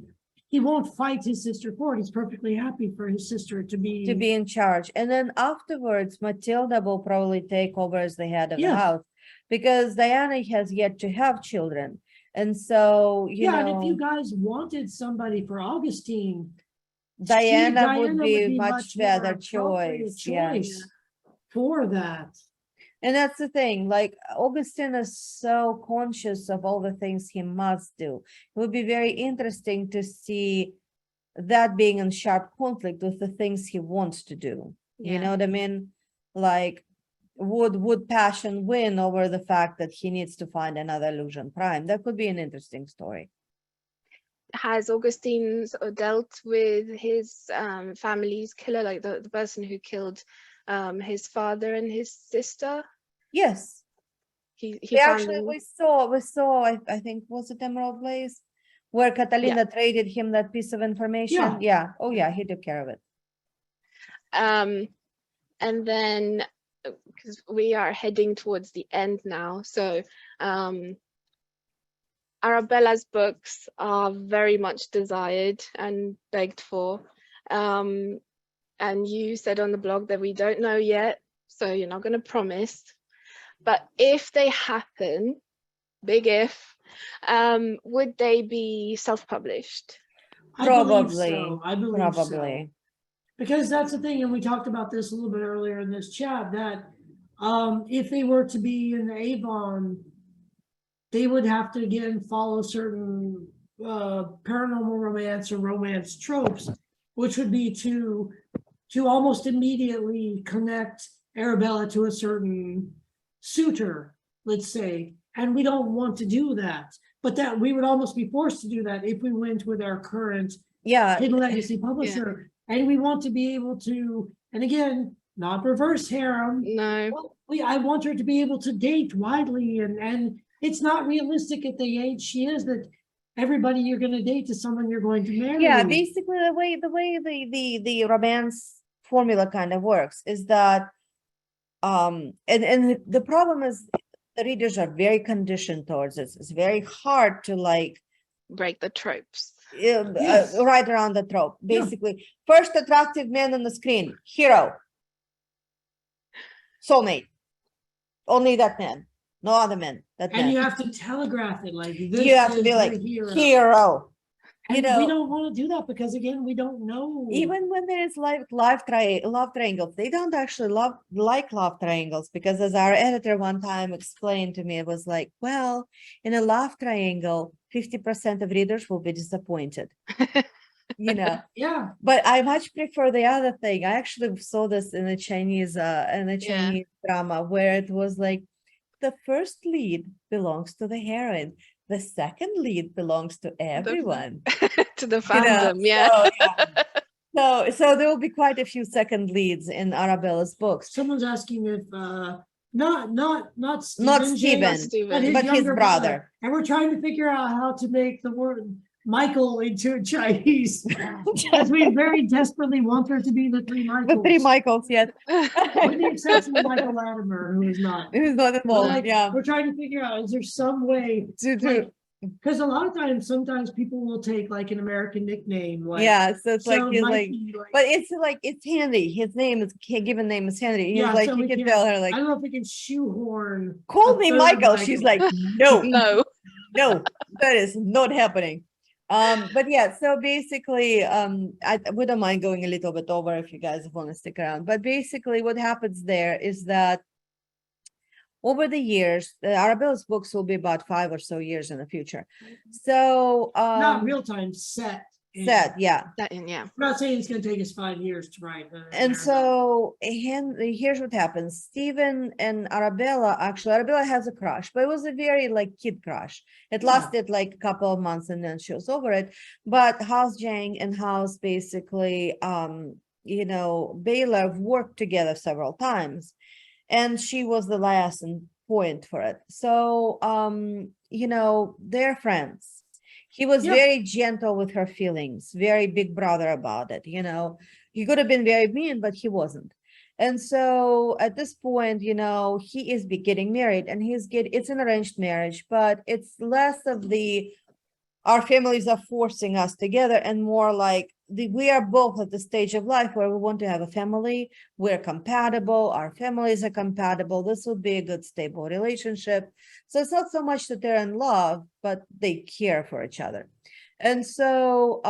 he won't fight his sister for it. He's perfectly happy for his sister to be in charge. And then afterwards, Matilda will probably take over as the head of the house because Diana has yet to have children. And so, you know. And if you guys wanted somebody for Augustine, Diana would be much more better appropriate choice. Yeah. choice for that. And that's the thing, like Augustine is so conscious of all the things he must do. It would be very interesting to see that being in sharp conflict with the things he wants to do. You Yeah. know what I mean? Like, would passion win over the fact that he needs to find another illusion prime? That could be an interesting story. Has Augustine sort of dealt with his family's killer, like the person who killed his father and his sister? Yes. He We found actually them. we saw I think was it Emerald Blaze where Catalina traded him that piece of information. Yeah. Oh yeah, he took care of it. And then because we are heading towards the end now, so Arabella's books are very much desired and begged for. And you said on the blog that we don't know yet, so you're not going to promise. But if they happen, big if, would they be self-published? Probably. I believe Probably. so. Because that's the thing, and we talked about this a little bit earlier in this chat, that if they were to be in the Avon, they would have to again follow certain paranormal romance or romance tropes, which would be to almost immediately connect Arabella to a certain suitor, let's say, and we don't want to do that. But that we would almost be forced to do that if we went with our current Hidden Legacy publisher. And we want to be able to, and again, not reverse harem. No. I want her to be able to date widely, and it's not realistic at the age she is that everybody you're going to date is someone you're going to marry. Yeah, basically the way the romance formula kind of works is that and the problem is the readers are very conditioned towards this. It's very hard to like break the tropes. Right around the trope. Basically, first attractive man on the screen, hero, soulmate, only that man, no other man. That And man. you have to telegraph it like this. You have to be like hero. And you know, we don't want to do that because again, we don't know. Even when there is like love triangles, they don't actually like love triangles because, as our editor one time explained to me, it was like, well, in a love triangle, 50% of readers will be disappointed. Yeah. But I much prefer the other thing. I actually saw this in a Chinese drama where it was like the first lead belongs to the heroine. The second lead belongs to everyone. To the fandom, So there will be quite a few second leads in Arabella's books. Someone's asking if not Stephen, but his brother. And we're trying to figure out how to make the word Michael into Chinese. Because we very desperately want there to be the three Michaels. The three Michaels, yes. With the exception of Michael Latimer, who's not involved. We're trying to figure out, is there some way to because a lot of times, sometimes people will take like an American nickname. So it's like he's like, but it's like it's Henry. His given name is Henry. He's like, you can tell her like, I don't know if we can shoehorn. Call me Michael. She's like, no, no, that is not happening. But yeah, so basically, I wouldn't mind going a little bit over if you guys want to stick around. But basically, what happens there is that over the years, Arabella's books will be about 5 or so years in the future. So not real time set. I'm not saying it's going to take us 5 years to write. And so here's what happens. Stephen and Arabella has a crush, but it was a very like kid crush. It lasted like a couple of months and then she was over it. But House Jang and House basically, Baylor worked together several times. And she was the liaison point for it. So, they're friends. He was very gentle with her feelings, very big brother about it. He could have been very mean, but he wasn't. And so at this point, he is getting married and it's an arranged marriage, but it's less of our families are forcing us together and more like we are both at the stage of life where we want to have a family. We're compatible. Our families are compatible. This will be a good, stable relationship. So it's not so much that they're in love, but they care for each other. And so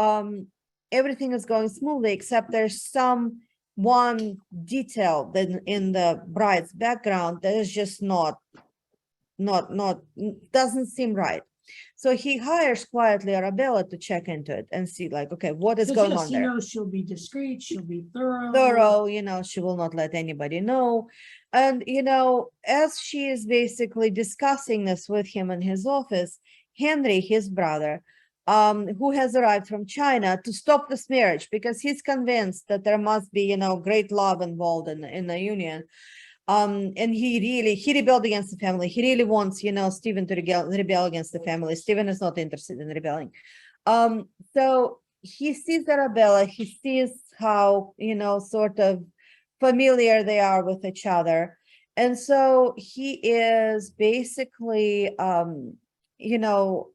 everything is going smoothly, except there's some one detail that in the bride's background that is just not doesn't seem right. So he hires quietly Arabella to check into it and see, like, okay, what is going on He there? knows she'll be discreet, she'll be thorough. Thorough, you know, she will not let anybody know. And, you know, as she is basically discussing this with him in his office, Henry, his brother, who has arrived from China to stop this marriage because he's convinced that there must be, you know, great love involved in the union. And he rebelled against the family. He really wants, you know, Stephen to rebel against the family. Stephen is not interested in rebelling. So he sees Arabella, he sees how, you know, sort of familiar they are with each other. And so he is basically, you know,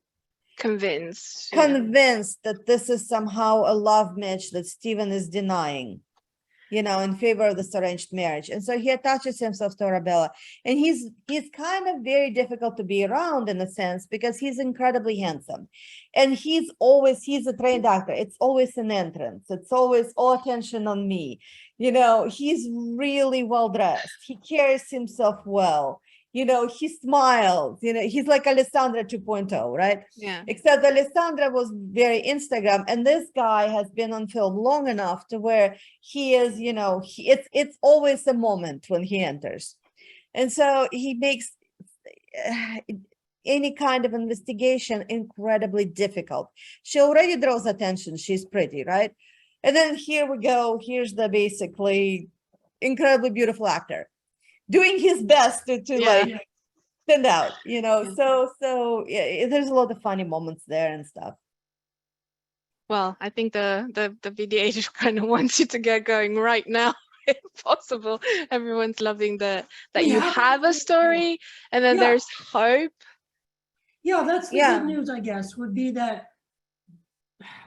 Convinced. that this is somehow a love match that Stephen is denying, you know, in favor of this arranged marriage. And so he attaches himself to Arabella. And he's kind of very difficult to be around in a sense because he's incredibly handsome. And he's a trained actor. It's always an entrance. It's always all attention on me. You know, he's really well dressed. He carries himself well. You know, he smiles, you know, he's like Alessandra 2.0, right? Yeah. Except Alessandra was very Instagram, and this guy has been on film long enough to where he is, you know, it's always a moment when he enters. And so he makes any kind of investigation incredibly difficult. She already draws attention. She's pretty, right? And then here we go. Here's the basically incredibly beautiful actor doing his best to like stand out, you know. So yeah, there's a lot of funny moments there and stuff. Well, I think the VDA kind of wants you to get going right now, if possible. Everyone's loving that you have a story, and then there's hope. Yeah, that's the good news, I guess, would be that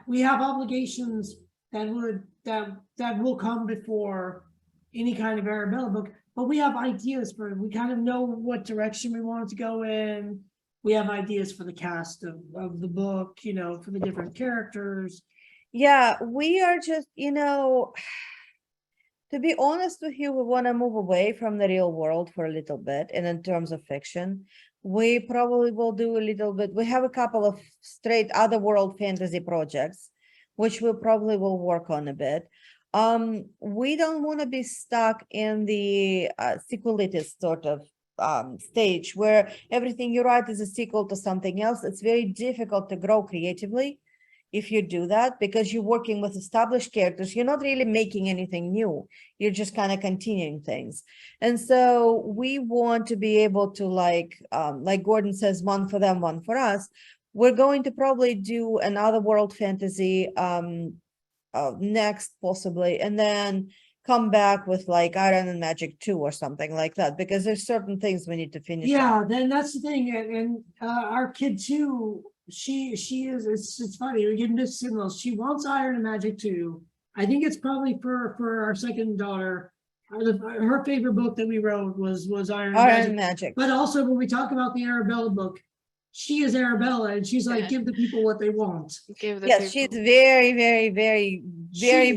we have obligations that will come before any kind of Arabella book. But we have ideas for it. We kind of know what direction we want it to go in. We have ideas for the cast of the book, you know, for the different characters. Yeah, we are just, you know, to be honest with you, we want to move away from the real world for a little bit. And in terms of fiction, we probably will do a little bit. We have a couple of straight other world fantasy projects, which we probably will work on a bit. We don't want to be stuck in the sequelitist sort of stage where everything you write is a sequel to something else. It's very difficult to grow creatively if you do that because you're working with established characters. You're not really making anything new. You're just kind of continuing things. And so we want to be able to, like Gordon says, one for them, one for us. We're going to probably do another world fantasy next possibly, and then come back with like Iron and Magic 2 or something like that, because there's certain things we need to finish. Yeah, then that's the thing. And our kid too, she is, it's funny, we give mixed signals. She wants Iron and Magic 2. I think it's probably for our second daughter. Her favorite book that we wrote was Iron and Magic. But also when we talk about the Arabella book, she is Arabella, and she's like, give the people what they want. Yes, she's very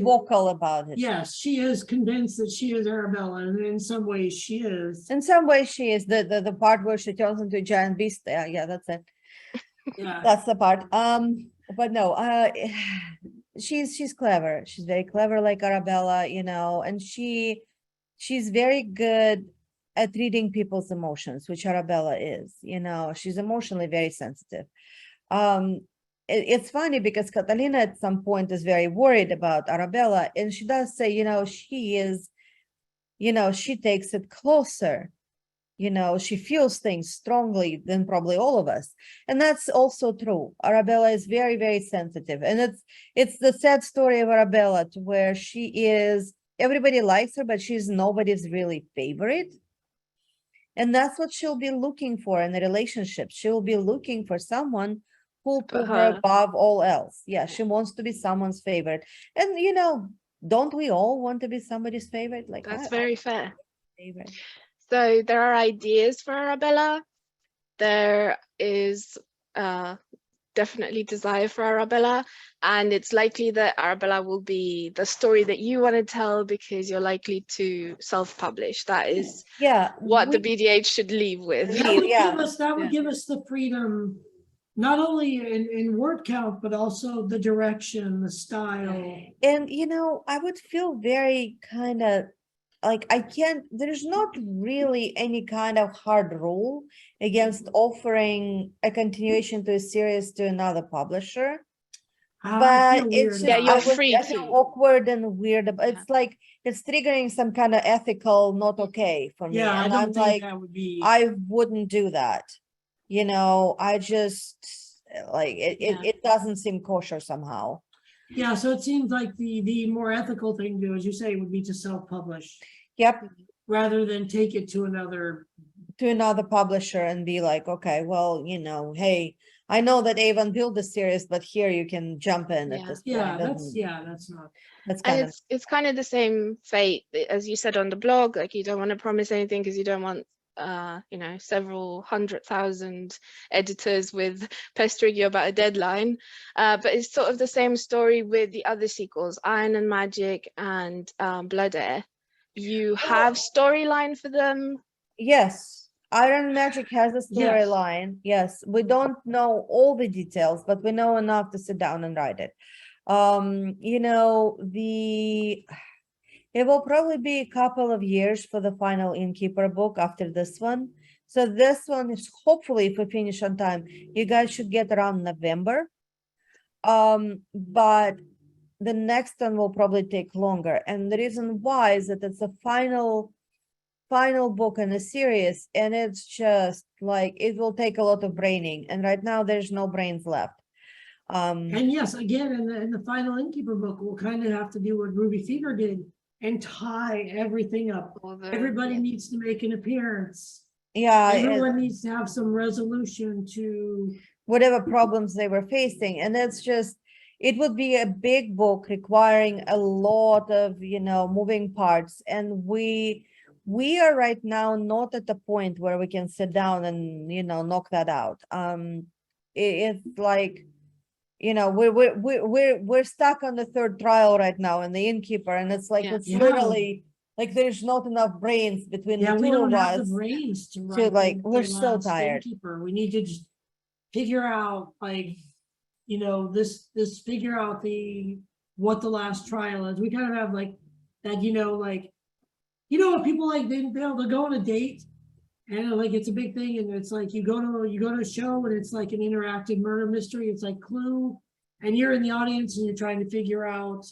vocal about it. Yes, she is convinced that she is Arabella, and in some ways she is. In some ways she is. The part where she turns into a giant beast. Yeah, that's it. Yeah, that's the part. But no, she's clever. She's very clever, like Arabella, you know, and she's very good at reading people's emotions, which Arabella is, you know. She's emotionally very sensitive. It's funny because Catalina at some point is very worried about Arabella, and she does say, you know, she is, you know, she takes it closer, you know, she feels things strongly than probably all of us. And that's also true. Arabella is very, very sensitive. And it's the sad story of Arabella, to where she is, everybody likes her, but she's nobody's really favorite. And that's what she'll be looking for in a relationship. She'll be looking for someone who'll put her above all else. Yeah, she wants to be someone's favorite. And, you know, don't we all want to be somebody's favorite? Like, that's very fair. Favorite. So there are ideas for Arabella. There is definitely desire for Arabella, and it's likely that Arabella will be the story that you want to tell because you're likely to self-publish. That is Yeah, what the we BDH should leave with. That would yeah. give us, that would give us the freedom, not only in word count, but also the direction, the style. And I would feel very kind of like there's not really any kind of hard rule against offering a continuation to a series to another publisher. I But feel it's weird just, Yeah, about you're I it. would free I feel to. awkward and weird. It's like it's triggering some kind of ethical not okay for me. Yeah, I And don't I'm think like, that would be. I wouldn't do that. I just like Yeah. it doesn't seem kosher somehow. Yeah, so it seems like the more ethical thing to do, as you say, would be to self-publish Yep, rather than take it to another. to another publisher and be like, okay, well, hey, I know that Avon built the series, but here you can jump in at Yeah. this Yeah, point. that's not. That's And kind of it's kind of the same fate as you said on the blog. Like, you don't want to promise anything because you don't want several 100,000 editors with pestering you about a deadline, but it's sort of the same story with the other sequels, Iron and Magic and Blood Heir. You have storyline for them. yes. Iron Magic has a Yes. storyline. Yes, we don't know all the details, but we know enough to sit down and write it. It will probably be a couple of years for the final Innkeeper book after this one. So this one is hopefully, if we finish on time, you guys should get around November. But the next one will probably take longer. And the reason why is that it's the final book in the series, and it's just like it will take a lot of braining. And right now there's no brains left. And yes, again, in the final Innkeeper book, we'll kind of have to do what Ruby Fever did and tie everything up. Everybody needs to make an appearance. Yeah, Everyone needs to have some resolution to whatever problems they were facing. And it's just, it would be a big book requiring a lot of, moving parts. And we are right now not at the point where we can sit down and, knock that out. It's like, we're stuck on the third trial right now in the Innkeeper, and it's like it's literally like there's not enough brains between the we two don't of have us the brains to to write we're the so last tired. Innkeeper. We need to just figure out figure out what the last trial is. We kind of have like that, what people like, they'll go on a date. And like it's a big thing, and it's like you go to a show and it's like an interactive murder mystery. It's like Clue, and you're in the audience and you're trying to figure out.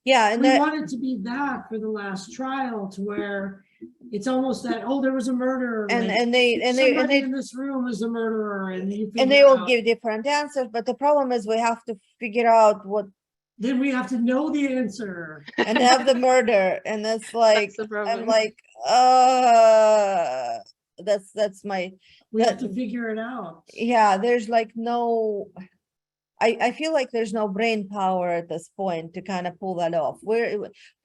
Yeah, and we want it to be that for the last trial, to where it's almost that, oh, there was a murder, and they in this room is a murderer, and they will give different answers, but the problem is we have to figure out what. Then we have to know the answer and have the murder, and that's like I'm like, that's my. We have to figure it out. Yeah, there's like no. I feel like there's no brain power at this point to kind of pull that off.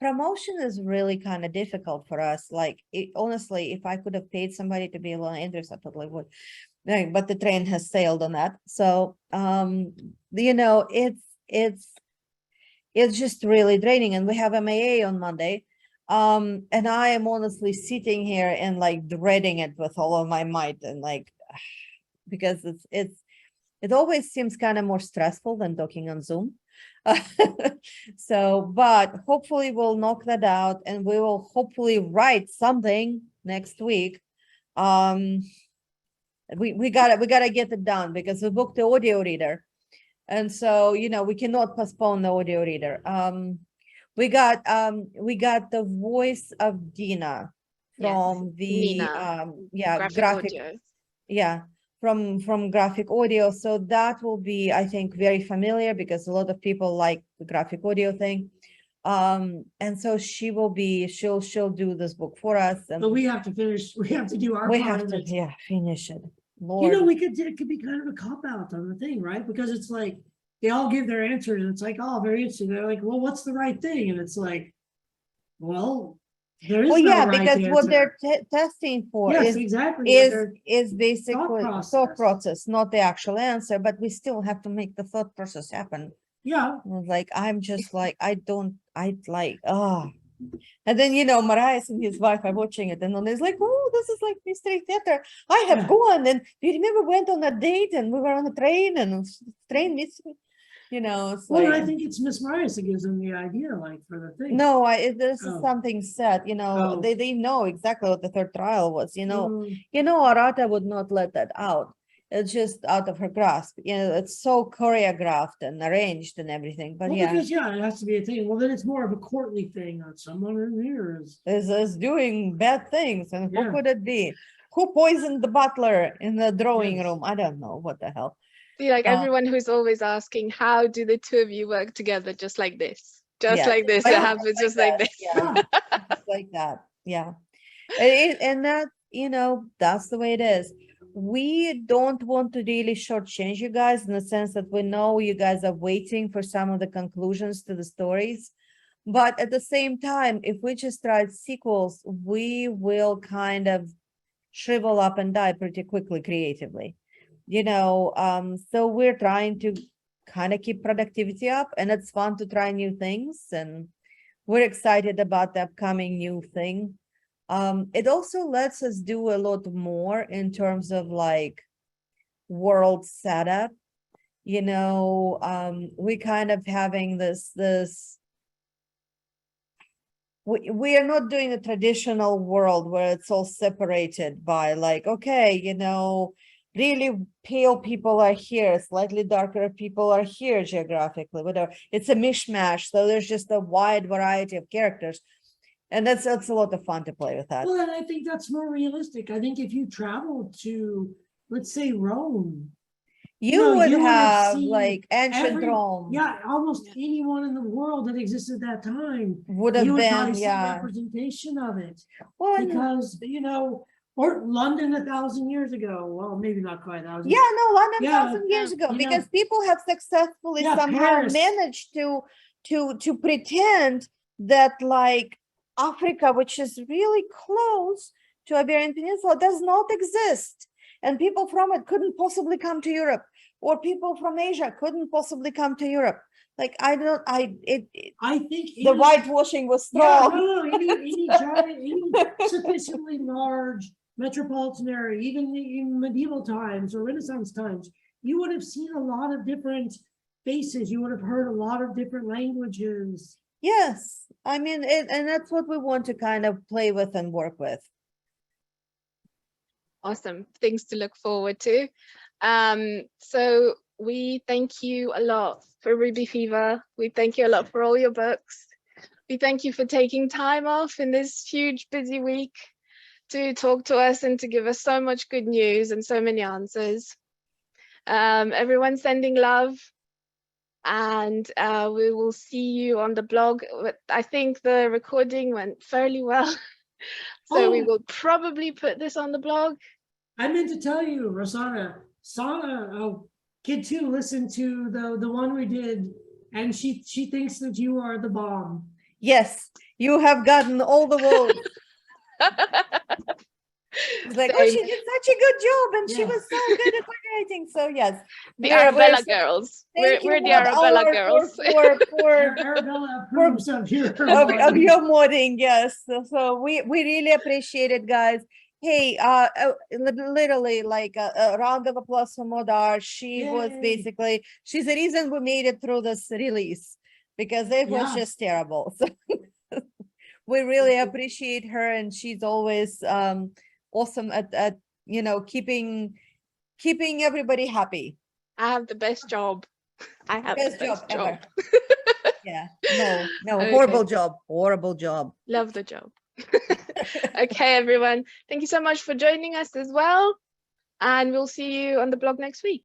Promotion is really kind of difficult for us. Like, honestly, if I could have paid somebody to be Ilona Andrews, I totally would. But the train has sailed on that. So, it's just really draining. And we have MAA on Monday. And I am honestly sitting here and like dreading it with all of my might, and like, because it always seems kind of more stressful than talking on Zoom. So, but hopefully we'll knock that out, and we will hopefully write something next week. We gotta get it done because we booked the audio reader. And so, we cannot postpone the audio reader. We got the voice of Dina from graphic audio. From graphic audio. So that will be, I think, very familiar because a lot of people like the graphic audio thing. And so she'll do this book for us. But we have to finish. We have to do our part of it. Finish it. Lord. It could be kind of a cop out on the thing, right? Because it's like they all give their answers, and it's like, oh, very interesting. They're like, well, what's the right thing? And it's like, well, There is Well, no yeah, right because what answer. they're testing for Yes, is exactly. what they're- basically process. thought process, not the actual answer, but we still have to make the thought process happen. Yeah, Like, I'm just like, and then, Marias and his wife are watching it, and then it's like, oh, this is like mystery theater. I have Yeah. gone, and you remember went on a date, and we were on a train, and train mystery, it's well, like, I think it's Miss Myers that gives them the idea, like, for the thing. no, this is Oh. something set, Oh. they know exactly what the third trial was, Mm, Arata would not let that out. It's just out of her grasp. It's so choreographed and arranged and everything. But well, yeah, because, it has to be a thing. Well, then it's more of a courtly thing, on someone in here is. is doing bad things. And who Yeah. could it be? Who poisoned the butler in the drawing Yes. room? I don't know. What the hell? See, like Um, everyone who's always asking, how do the two of you work together just like this? Just Yeah, like this. like It that, happens just like this. Yeah, just like that. Yeah. And that, that's the way it is. We don't want to really shortchange you guys in the sense that we know you guys are waiting for some of the conclusions to the stories. But at the same time, if we just write sequels, we will kind of shrivel up and die pretty quickly creatively. So we're trying to kind of keep productivity up, and it's fun to try new things, and we're excited about the upcoming new thing. It also lets us do a lot more in terms of like world setup. We kind of having this we are not doing a traditional world where it's all separated by like, okay, really pale people are here, slightly darker people are here geographically, whatever. It's a mishmash. So there's just a wide variety of characters. And that's a lot of fun to play with that. Well, and I think that's more realistic. I think if you travel to, let's say, Rome, You would you would have have seen like ancient Rome almost anyone in the world that existed at that time, would you have would been, probably see yeah. representation of it. Well, and- Because, or London 1,000 years ago. Well, maybe not quite 1,000. yeah, no, London Yeah, 1,000 years ago, you know. because people have successfully Yeah, somehow Paris. managed to pretend that like Africa, which is really close to Iberian Peninsula, does not exist. And people from it couldn't possibly come to Europe, or people from Asia couldn't possibly come to Europe. Like, I think the whitewashing was strong. Any giant, any sufficiently large metropolitan area, even in medieval times or Renaissance times, you would have seen a lot of different faces. You would have heard a lot of different languages. Yes, I mean, and that's what we want to kind of play with and work with. Awesome. Things to look forward to. So we thank you a lot for Ruby Fever. We thank you a lot for all your books. We thank you for taking time off in this huge busy week to talk to us and to give us so much good news and so many answers. Everyone sending love, and we will see you on the blog. I think the recording went fairly well. So we will probably put this on the blog. I meant to tell you, Rosanna, Kid 2 listened to the one we did, and she thinks that you are the bomb. Yes, you have gotten all the votes. It's like, oh, she did such a good job, and she was so good at moderating. So yes, the Arabella girls. We're the Arabella girls. Arabella approves of your modding. Yes, so we really appreciate it, guys. Hey, literally like a round of applause for Modar. She was basically, she's the reason we made it through this release, because it was just terrible. So we really appreciate her, and she's always awesome at keeping everybody happy. I have the best job. I have the best job. Yeah, no, Okay. horrible job. Love the job. Okay, everyone. Thank you so much for joining us as well. And we'll see you on the blog next week.